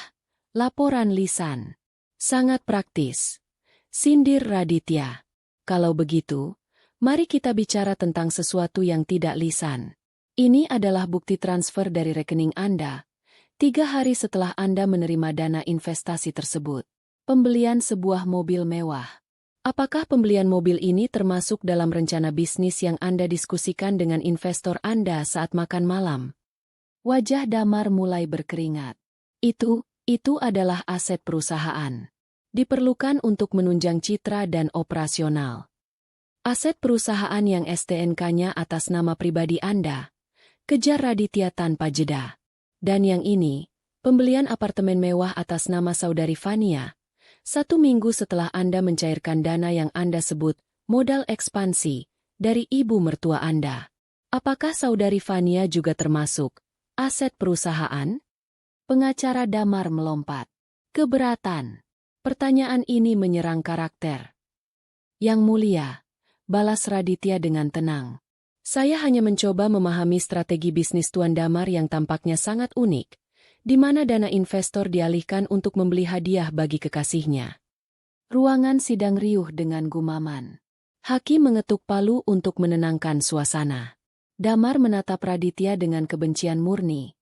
laporan lisan. Sangat praktis. Sindir Raditya. Kalau begitu, mari kita bicara tentang sesuatu yang tidak lisan. Ini adalah bukti transfer dari rekening Anda, 3 hari setelah Anda menerima dana investasi tersebut. Pembelian sebuah mobil mewah. Apakah pembelian mobil ini termasuk dalam rencana bisnis yang Anda diskusikan dengan investor Anda saat makan malam? Wajah Damar mulai berkeringat. Itu adalah aset perusahaan. Diperlukan untuk menunjang citra dan operasional. Aset perusahaan yang STNK-nya atas nama pribadi Anda. Kejar Raditya tanpa jeda. Dan yang ini, pembelian apartemen mewah atas nama saudari Fania. 1 minggu setelah Anda mencairkan dana yang Anda sebut modal ekspansi dari ibu mertua Anda. Apakah saudari Fania juga termasuk aset perusahaan? Pengacara Damar melompat. Keberatan. Pertanyaan ini menyerang karakter. Yang mulia, balas Raditya dengan tenang. Saya hanya mencoba memahami strategi bisnis Tuan Damar yang tampaknya sangat unik, di mana dana investor dialihkan untuk membeli hadiah bagi kekasihnya. Ruangan sidang riuh dengan gumaman. Hakim mengetuk palu untuk menenangkan suasana. Damar menatap Raditya dengan kebencian murni,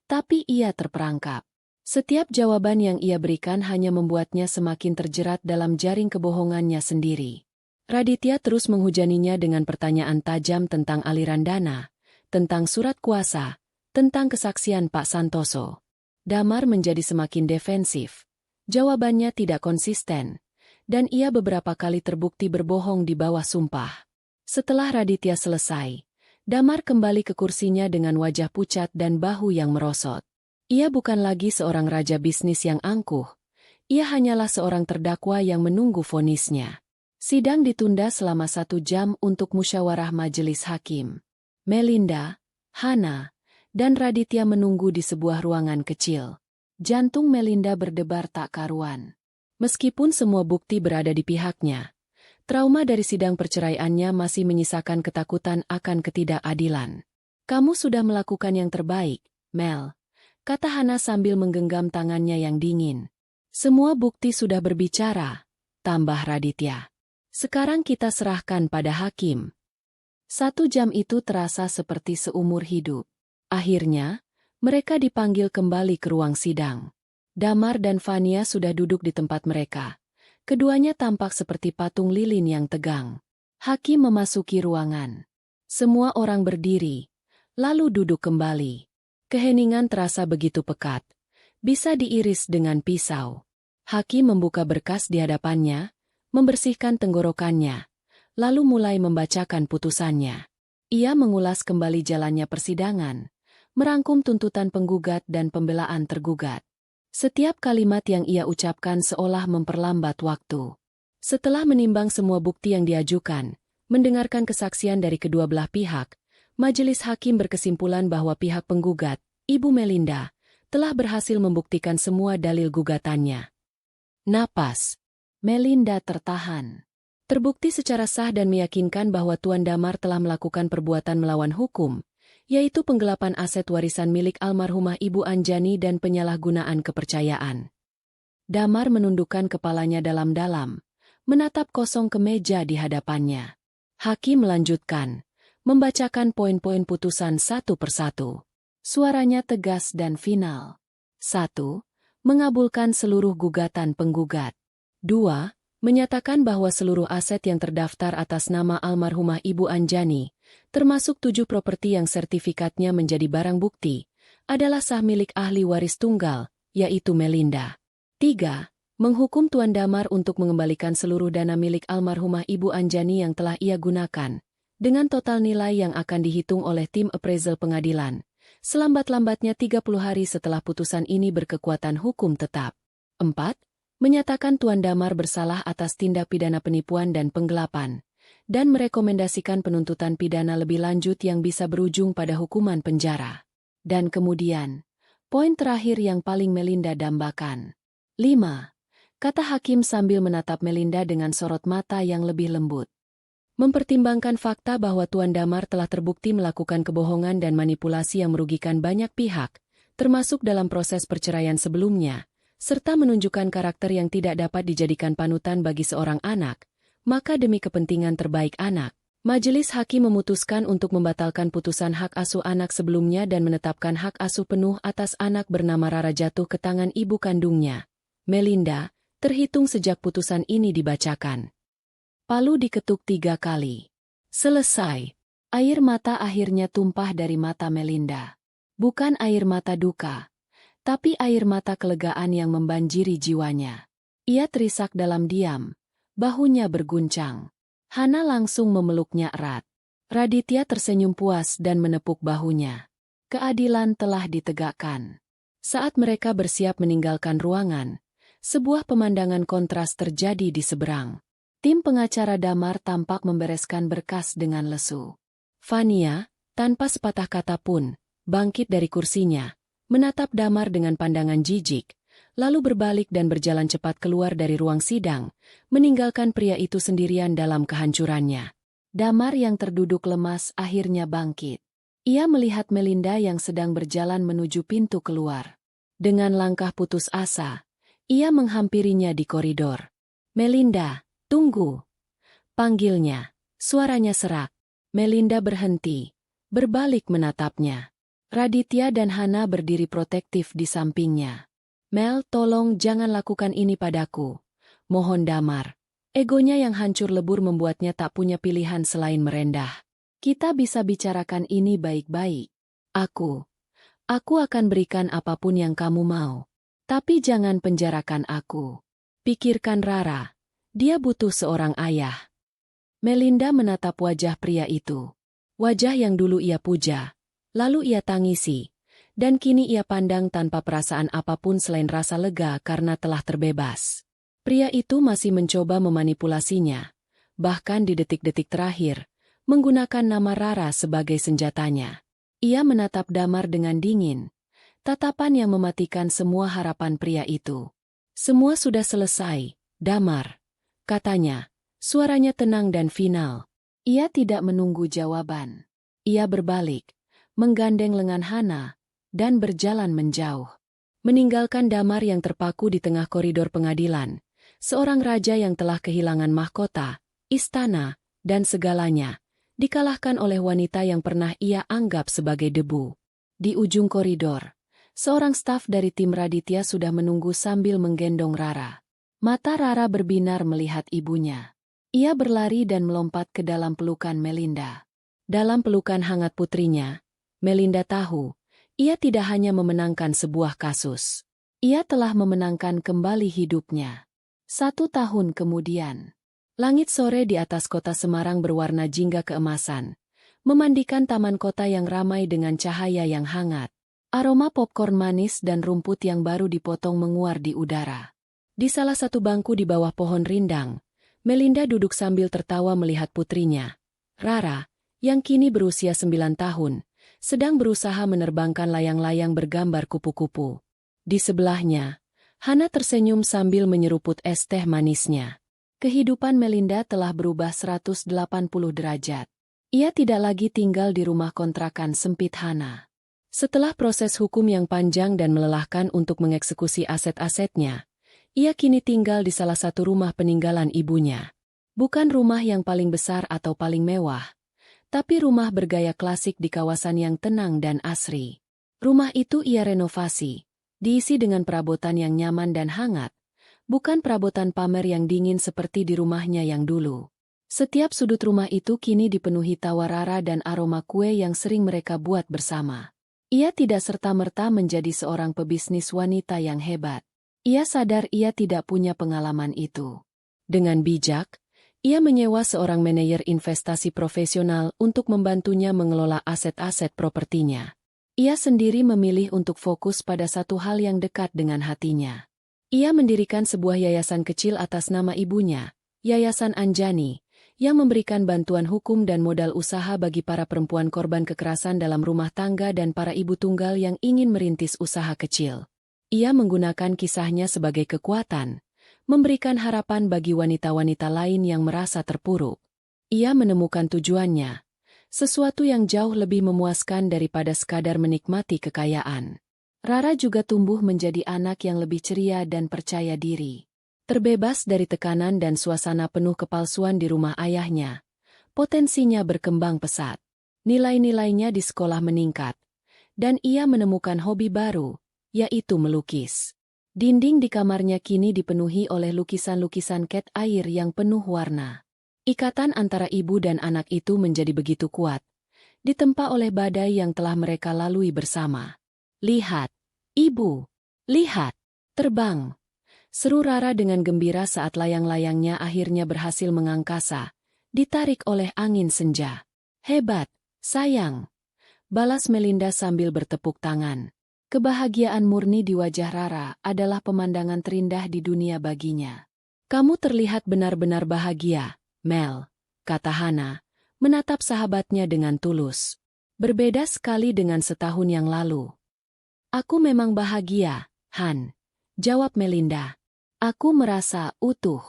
tapi ia terperangkap. Setiap jawaban yang ia berikan hanya membuatnya semakin terjerat dalam jaring kebohongannya sendiri. Raditya terus menghujaninya dengan pertanyaan tajam tentang aliran dana, tentang surat kuasa, tentang kesaksian Pak Santoso. Damar menjadi semakin defensif. Jawabannya tidak konsisten, dan ia beberapa kali terbukti berbohong di bawah sumpah. Setelah Raditya selesai, Damar kembali ke kursinya dengan wajah pucat dan bahu yang merosot. Ia bukan lagi seorang raja bisnis yang angkuh. Ia hanyalah seorang terdakwa yang menunggu vonisnya. Sidang ditunda selama 1 jam untuk musyawarah majelis hakim. Melinda, Hana, dan Raditya menunggu di sebuah ruangan kecil. Jantung Melinda berdebar tak karuan. Meskipun semua bukti berada di pihaknya, trauma dari sidang perceraiannya masih menyisakan ketakutan akan ketidakadilan. Kamu sudah melakukan yang terbaik, Mel, kata Hana sambil menggenggam tangannya yang dingin. Semua bukti sudah berbicara, tambah Raditya. Sekarang kita serahkan pada hakim. 1 jam itu terasa seperti seumur hidup. Akhirnya, mereka dipanggil kembali ke ruang sidang. Damar dan Fania sudah duduk di tempat mereka. Keduanya tampak seperti patung lilin yang tegang. Hakim memasuki ruangan. Semua orang berdiri, lalu duduk kembali. Keheningan terasa begitu pekat. Bisa diiris dengan pisau. Hakim membuka berkas di hadapannya, membersihkan tenggorokannya, lalu mulai membacakan putusannya. Ia mengulas kembali jalannya persidangan, merangkum tuntutan penggugat dan pembelaan tergugat. Setiap kalimat yang ia ucapkan seolah memperlambat waktu. Setelah menimbang semua bukti yang diajukan, mendengarkan kesaksian dari kedua belah pihak, majelis hakim berkesimpulan bahwa pihak penggugat, Ibu Melinda, telah berhasil membuktikan semua dalil gugatannya. Napas. Melinda tertahan. Terbukti secara sah dan meyakinkan bahwa Tuan Damar telah melakukan perbuatan melawan hukum, yaitu penggelapan aset warisan milik almarhumah Ibu Anjani dan penyalahgunaan kepercayaan. Damar menundukkan kepalanya dalam-dalam, menatap kosong ke meja di hadapannya. Hakim melanjutkan, membacakan poin-poin putusan satu persatu. Suaranya tegas dan final. 1. Mengabulkan seluruh gugatan penggugat. 2. Menyatakan bahwa seluruh aset yang terdaftar atas nama almarhumah Ibu Anjani, termasuk 7 properti yang sertifikatnya menjadi barang bukti, adalah sah milik ahli waris tunggal, yaitu Melinda. 3. Menghukum Tuan Damar untuk mengembalikan seluruh dana milik almarhumah Ibu Anjani yang telah ia gunakan, dengan total nilai yang akan dihitung oleh tim appraisal pengadilan, selambat-lambatnya 30 hari setelah putusan ini berkekuatan hukum tetap. 4. Menyatakan Tuan Damar bersalah atas tindak pidana penipuan dan penggelapan, dan merekomendasikan penuntutan pidana lebih lanjut yang bisa berujung pada hukuman penjara. Dan kemudian, poin terakhir yang paling Melinda dambakan. 5. Kata hakim sambil menatap Melinda dengan sorot mata yang lebih lembut. Mempertimbangkan fakta bahwa Tuan Damar telah terbukti melakukan kebohongan dan manipulasi yang merugikan banyak pihak, termasuk dalam proses perceraian sebelumnya, serta menunjukkan karakter yang tidak dapat dijadikan panutan bagi seorang anak, maka demi kepentingan terbaik anak, Majelis Hakim memutuskan untuk membatalkan putusan hak asuh anak sebelumnya dan menetapkan hak asuh penuh atas anak bernama Rara jatuh ke tangan ibu kandungnya, Melinda, terhitung sejak putusan ini dibacakan. Palu diketuk 3 kali. Selesai. Air mata akhirnya tumpah dari mata Melinda. Bukan air mata duka, tapi air mata kelegaan yang membanjiri jiwanya. Ia terisak dalam diam, bahunya berguncang. Hana langsung memeluknya erat. Raditya tersenyum puas dan menepuk bahunya. Keadilan telah ditegakkan. Saat mereka bersiap meninggalkan ruangan, sebuah pemandangan kontras terjadi di seberang. Tim pengacara Damar tampak membereskan berkas dengan lesu. Fania, tanpa sepatah kata pun, bangkit dari kursinya, menatap Damar dengan pandangan jijik, lalu berbalik dan berjalan cepat keluar dari ruang sidang, meninggalkan pria itu sendirian dalam kehancurannya. Damar yang terduduk lemas akhirnya bangkit. Ia melihat Melinda yang sedang berjalan menuju pintu keluar. Dengan langkah putus asa, ia menghampirinya di koridor. "Melinda, tunggu!" panggilnya. Suaranya serak. Melinda berhenti, berbalik menatapnya. Raditya dan Hana berdiri protektif di sampingnya. "Mel, tolong jangan lakukan ini padaku," mohon Damar. Egonya yang hancur lebur membuatnya tak punya pilihan selain merendah. "Kita bisa bicarakan ini baik-baik. Aku akan berikan apapun yang kamu mau. Tapi jangan penjarakan aku. Pikirkan Rara. Dia butuh seorang ayah." Melinda menatap wajah pria itu. Wajah yang dulu ia puja, lalu ia tangisi, dan kini ia pandang tanpa perasaan apapun selain rasa lega karena telah terbebas. Pria itu masih mencoba memanipulasinya, bahkan di detik-detik terakhir, menggunakan nama Rara sebagai senjatanya. Ia menatap Damar dengan dingin, tatapan yang mematikan semua harapan pria itu. "Semua sudah selesai, Damar," katanya. Suaranya tenang dan final. Ia tidak menunggu jawaban. Ia berbalik, menggandeng lengan Hana, dan berjalan menjauh. Meninggalkan Damar yang terpaku di tengah koridor pengadilan, seorang raja yang telah kehilangan mahkota, istana, dan segalanya, dikalahkan oleh wanita yang pernah ia anggap sebagai debu. Di ujung koridor, seorang staf dari tim Raditya sudah menunggu sambil menggendong Rara. Mata Rara berbinar melihat ibunya. Ia berlari dan melompat ke dalam pelukan Melinda. Dalam pelukan hangat putrinya, Melinda tahu, ia tidak hanya memenangkan sebuah kasus. Ia telah memenangkan kembali hidupnya. 1 tahun kemudian, langit sore di atas kota Semarang berwarna jingga keemasan, memandikan taman kota yang ramai dengan cahaya yang hangat. Aroma popcorn manis dan rumput yang baru dipotong menguar di udara. Di salah satu bangku di bawah pohon rindang, Melinda duduk sambil tertawa melihat putrinya. Rara, yang kini berusia 9 tahun, sedang berusaha menerbangkan layang-layang bergambar kupu-kupu. Di sebelahnya, Hana tersenyum sambil menyeruput es teh manisnya. Kehidupan Melinda telah berubah 180 derajat. Ia tidak lagi tinggal di rumah kontrakan sempit Hana. Setelah proses hukum yang panjang dan melelahkan untuk mengeksekusi aset-asetnya, ia kini tinggal di salah satu rumah peninggalan ibunya. Bukan rumah yang paling besar atau paling mewah, tapi rumah bergaya klasik di kawasan yang tenang dan asri. Rumah itu ia renovasi, diisi dengan perabotan yang nyaman dan hangat, bukan perabotan pamer yang dingin seperti di rumahnya yang dulu. Setiap sudut rumah itu kini dipenuhi tawa Rara dan aroma kue yang sering mereka buat bersama. Ia tidak serta-merta menjadi seorang pebisnis wanita yang hebat. Ia sadar ia tidak punya pengalaman itu. Dengan bijak, ia menyewa seorang manajer investasi profesional untuk membantunya mengelola aset-aset propertinya. Ia sendiri memilih untuk fokus pada satu hal yang dekat dengan hatinya. Ia mendirikan sebuah yayasan kecil atas nama ibunya, Yayasan Anjani, yang memberikan bantuan hukum dan modal usaha bagi para perempuan korban kekerasan dalam rumah tangga dan para ibu tunggal yang ingin merintis usaha kecil. Ia menggunakan kisahnya sebagai kekuatan, memberikan harapan bagi wanita-wanita lain yang merasa terpuruk. Ia menemukan tujuannya, sesuatu yang jauh lebih memuaskan daripada sekadar menikmati kekayaan. Rara juga tumbuh menjadi anak yang lebih ceria dan percaya diri. Terbebas dari tekanan dan suasana penuh kepalsuan di rumah ayahnya, potensinya berkembang pesat. Nilai-nilainya di sekolah meningkat, dan ia menemukan hobi baru, yaitu melukis. Dinding di kamarnya kini dipenuhi oleh lukisan-lukisan cat air yang penuh warna. Ikatan antara ibu dan anak itu menjadi begitu kuat, ditempa oleh badai yang telah mereka lalui bersama. "Lihat, Ibu! Lihat! Terbang!" Seru Rara dengan gembira saat layang-layangnya akhirnya berhasil mengangkasa, ditarik oleh angin senja. "Hebat, sayang!" balas Melinda sambil bertepuk tangan. Kebahagiaan murni di wajah Rara adalah pemandangan terindah di dunia baginya. "Kamu terlihat benar-benar bahagia, Mel," kata Hana, menatap sahabatnya dengan tulus. "Berbeda sekali dengan setahun yang lalu." "Aku memang bahagia, Han," jawab Melinda. "Aku merasa utuh.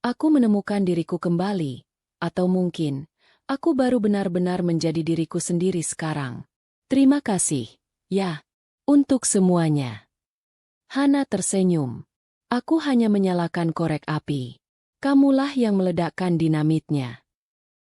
Aku menemukan diriku kembali, atau mungkin aku baru benar-benar menjadi diriku sendiri sekarang. Terima kasih, ya, untuk semuanya." Hana tersenyum. "Aku hanya menyalakan korek api. Kamulah yang meledakkan dinamitnya."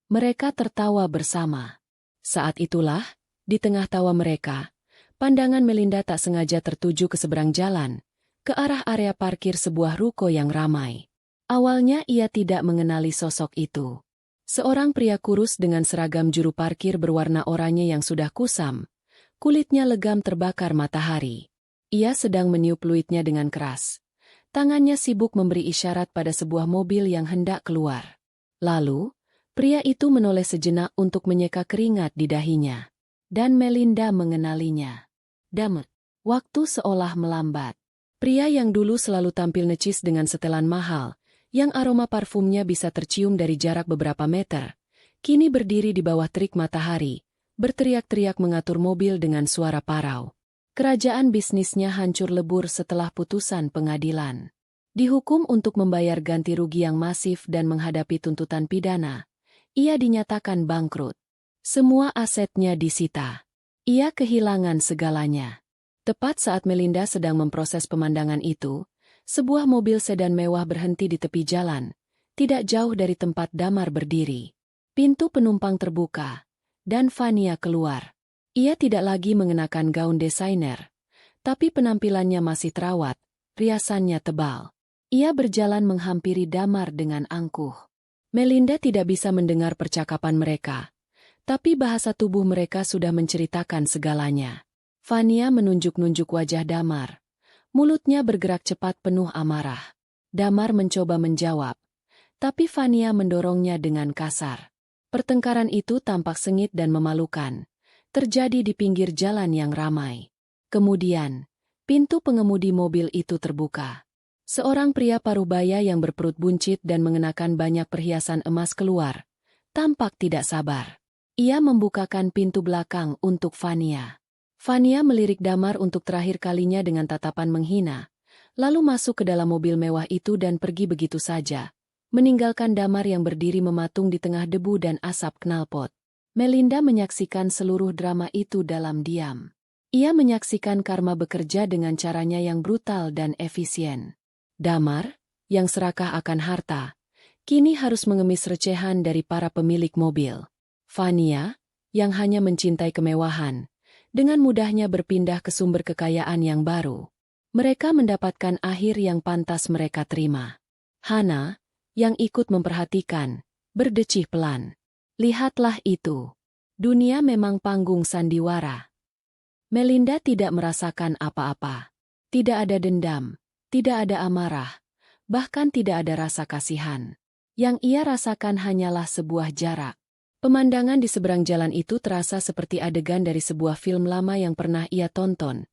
Mereka tertawa bersama. Saat itulah, di tengah tawa mereka, pandangan Melinda tak sengaja tertuju ke seberang jalan, ke arah area parkir sebuah ruko yang ramai. Awalnya ia tidak mengenali sosok itu. Seorang pria kurus dengan seragam juru parkir berwarna oranye yang sudah kusam, kulitnya legam terbakar matahari. Ia sedang meniup fluidnya dengan keras. Tangannya sibuk memberi isyarat pada sebuah mobil yang hendak keluar. Lalu, pria itu menoleh sejenak untuk menyeka keringat di dahinya. Dan Melinda mengenalinya. Damet. Waktu seolah melambat. Pria yang dulu selalu tampil necis dengan setelan mahal, yang aroma parfumnya bisa tercium dari jarak beberapa meter, kini berdiri di bawah terik matahari, berteriak-teriak mengatur mobil dengan suara parau. Kerajaan bisnisnya hancur lebur setelah putusan pengadilan. Dihukum untuk membayar ganti rugi yang masif dan menghadapi tuntutan pidana, ia dinyatakan bangkrut. Semua asetnya disita. Ia kehilangan segalanya. Tepat saat Melinda sedang memproses pemandangan itu, sebuah mobil sedan mewah berhenti di tepi jalan, tidak jauh dari tempat Damar berdiri. Pintu penumpang terbuka, dan Vania keluar. Ia tidak lagi mengenakan gaun desainer, tapi penampilannya masih terawat, riasannya tebal. Ia berjalan menghampiri Damar dengan angkuh. Melinda tidak bisa mendengar percakapan mereka, tapi bahasa tubuh mereka sudah menceritakan segalanya. Vania menunjuk-nunjuk wajah Damar. Mulutnya bergerak cepat penuh amarah. Damar mencoba menjawab, tapi Vania mendorongnya dengan kasar. Pertengkaran itu tampak sengit dan memalukan. Terjadi di pinggir jalan yang ramai. Kemudian, pintu pengemudi mobil itu terbuka. Seorang pria parubaya yang berperut buncit dan mengenakan banyak perhiasan emas keluar. Tampak tidak sabar. Ia membukakan pintu belakang untuk Vania. Vania melirik Damar untuk terakhir kalinya dengan tatapan menghina, lalu masuk ke dalam mobil mewah itu dan pergi begitu saja, meninggalkan Damar yang berdiri mematung di tengah debu dan asap knalpot. Melinda menyaksikan seluruh drama itu dalam diam. Ia menyaksikan karma bekerja dengan caranya yang brutal dan efisien. Damar, yang serakah akan harta, kini harus mengemis recehan dari para pemilik mobil. Vania, yang hanya mencintai kemewahan, dengan mudahnya berpindah ke sumber kekayaan yang baru. Mereka mendapatkan akhir yang pantas mereka terima. Hana, yang ikut memperhatikan, berdecih pelan. Lihatlah itu. Dunia memang panggung sandiwara. Melinda tidak merasakan apa-apa. Tidak ada dendam, tidak ada amarah, bahkan tidak ada rasa kasihan. Yang ia rasakan hanyalah sebuah jarak. Pemandangan di seberang jalan itu terasa seperti adegan dari sebuah film lama yang pernah ia tonton,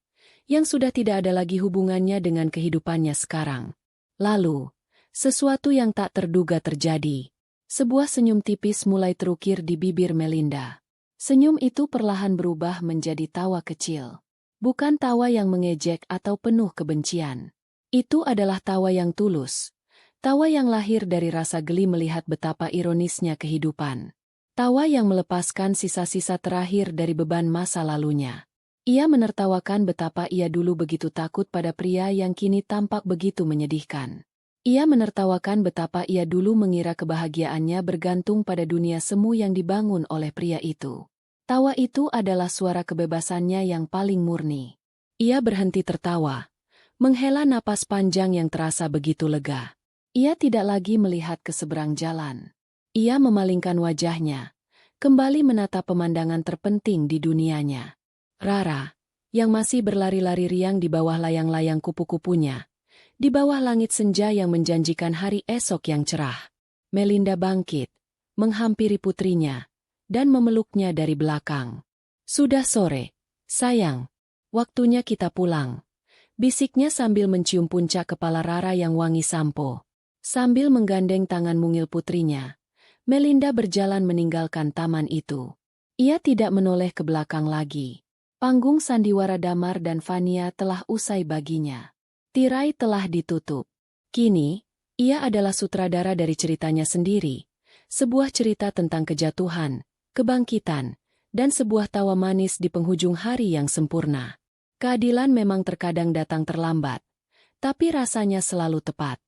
yang sudah tidak ada lagi hubungannya dengan kehidupannya sekarang. Lalu, sesuatu yang tak terduga terjadi. Sebuah senyum tipis mulai terukir di bibir Melinda. Senyum itu perlahan berubah menjadi tawa kecil. Bukan tawa yang mengejek atau penuh kebencian. Itu adalah tawa yang tulus. Tawa yang lahir dari rasa geli melihat betapa ironisnya kehidupan. Tawa yang melepaskan sisa-sisa terakhir dari beban masa lalunya. Ia menertawakan betapa ia dulu begitu takut pada pria yang kini tampak begitu menyedihkan. Ia menertawakan betapa ia dulu mengira kebahagiaannya bergantung pada dunia semu yang dibangun oleh pria itu. Tawa itu adalah suara kebebasannya yang paling murni. Ia berhenti tertawa, menghela napas panjang yang terasa begitu lega. Ia tidak lagi melihat ke seberang jalan. Ia memalingkan wajahnya, kembali menatap pemandangan terpenting di dunianya. Rara, yang masih berlari-lari riang di bawah layang-layang kupu-kupunya, di bawah langit senja yang menjanjikan hari esok yang cerah. Melinda bangkit, menghampiri putrinya, dan memeluknya dari belakang. "Sudah sore, sayang. Waktunya kita pulang," bisiknya sambil mencium puncak kepala Rara yang wangi sampo. Sambil menggandeng tangan mungil putrinya, Melinda berjalan meninggalkan taman itu. Ia tidak menoleh ke belakang lagi. Panggung sandiwara Damar dan Vania telah usai baginya. Tirai telah ditutup. Kini, ia adalah sutradara dari ceritanya sendiri. Sebuah cerita tentang kejatuhan, kebangkitan, dan sebuah tawa manis di penghujung hari yang sempurna. Keadilan memang terkadang datang terlambat, tapi rasanya selalu tepat.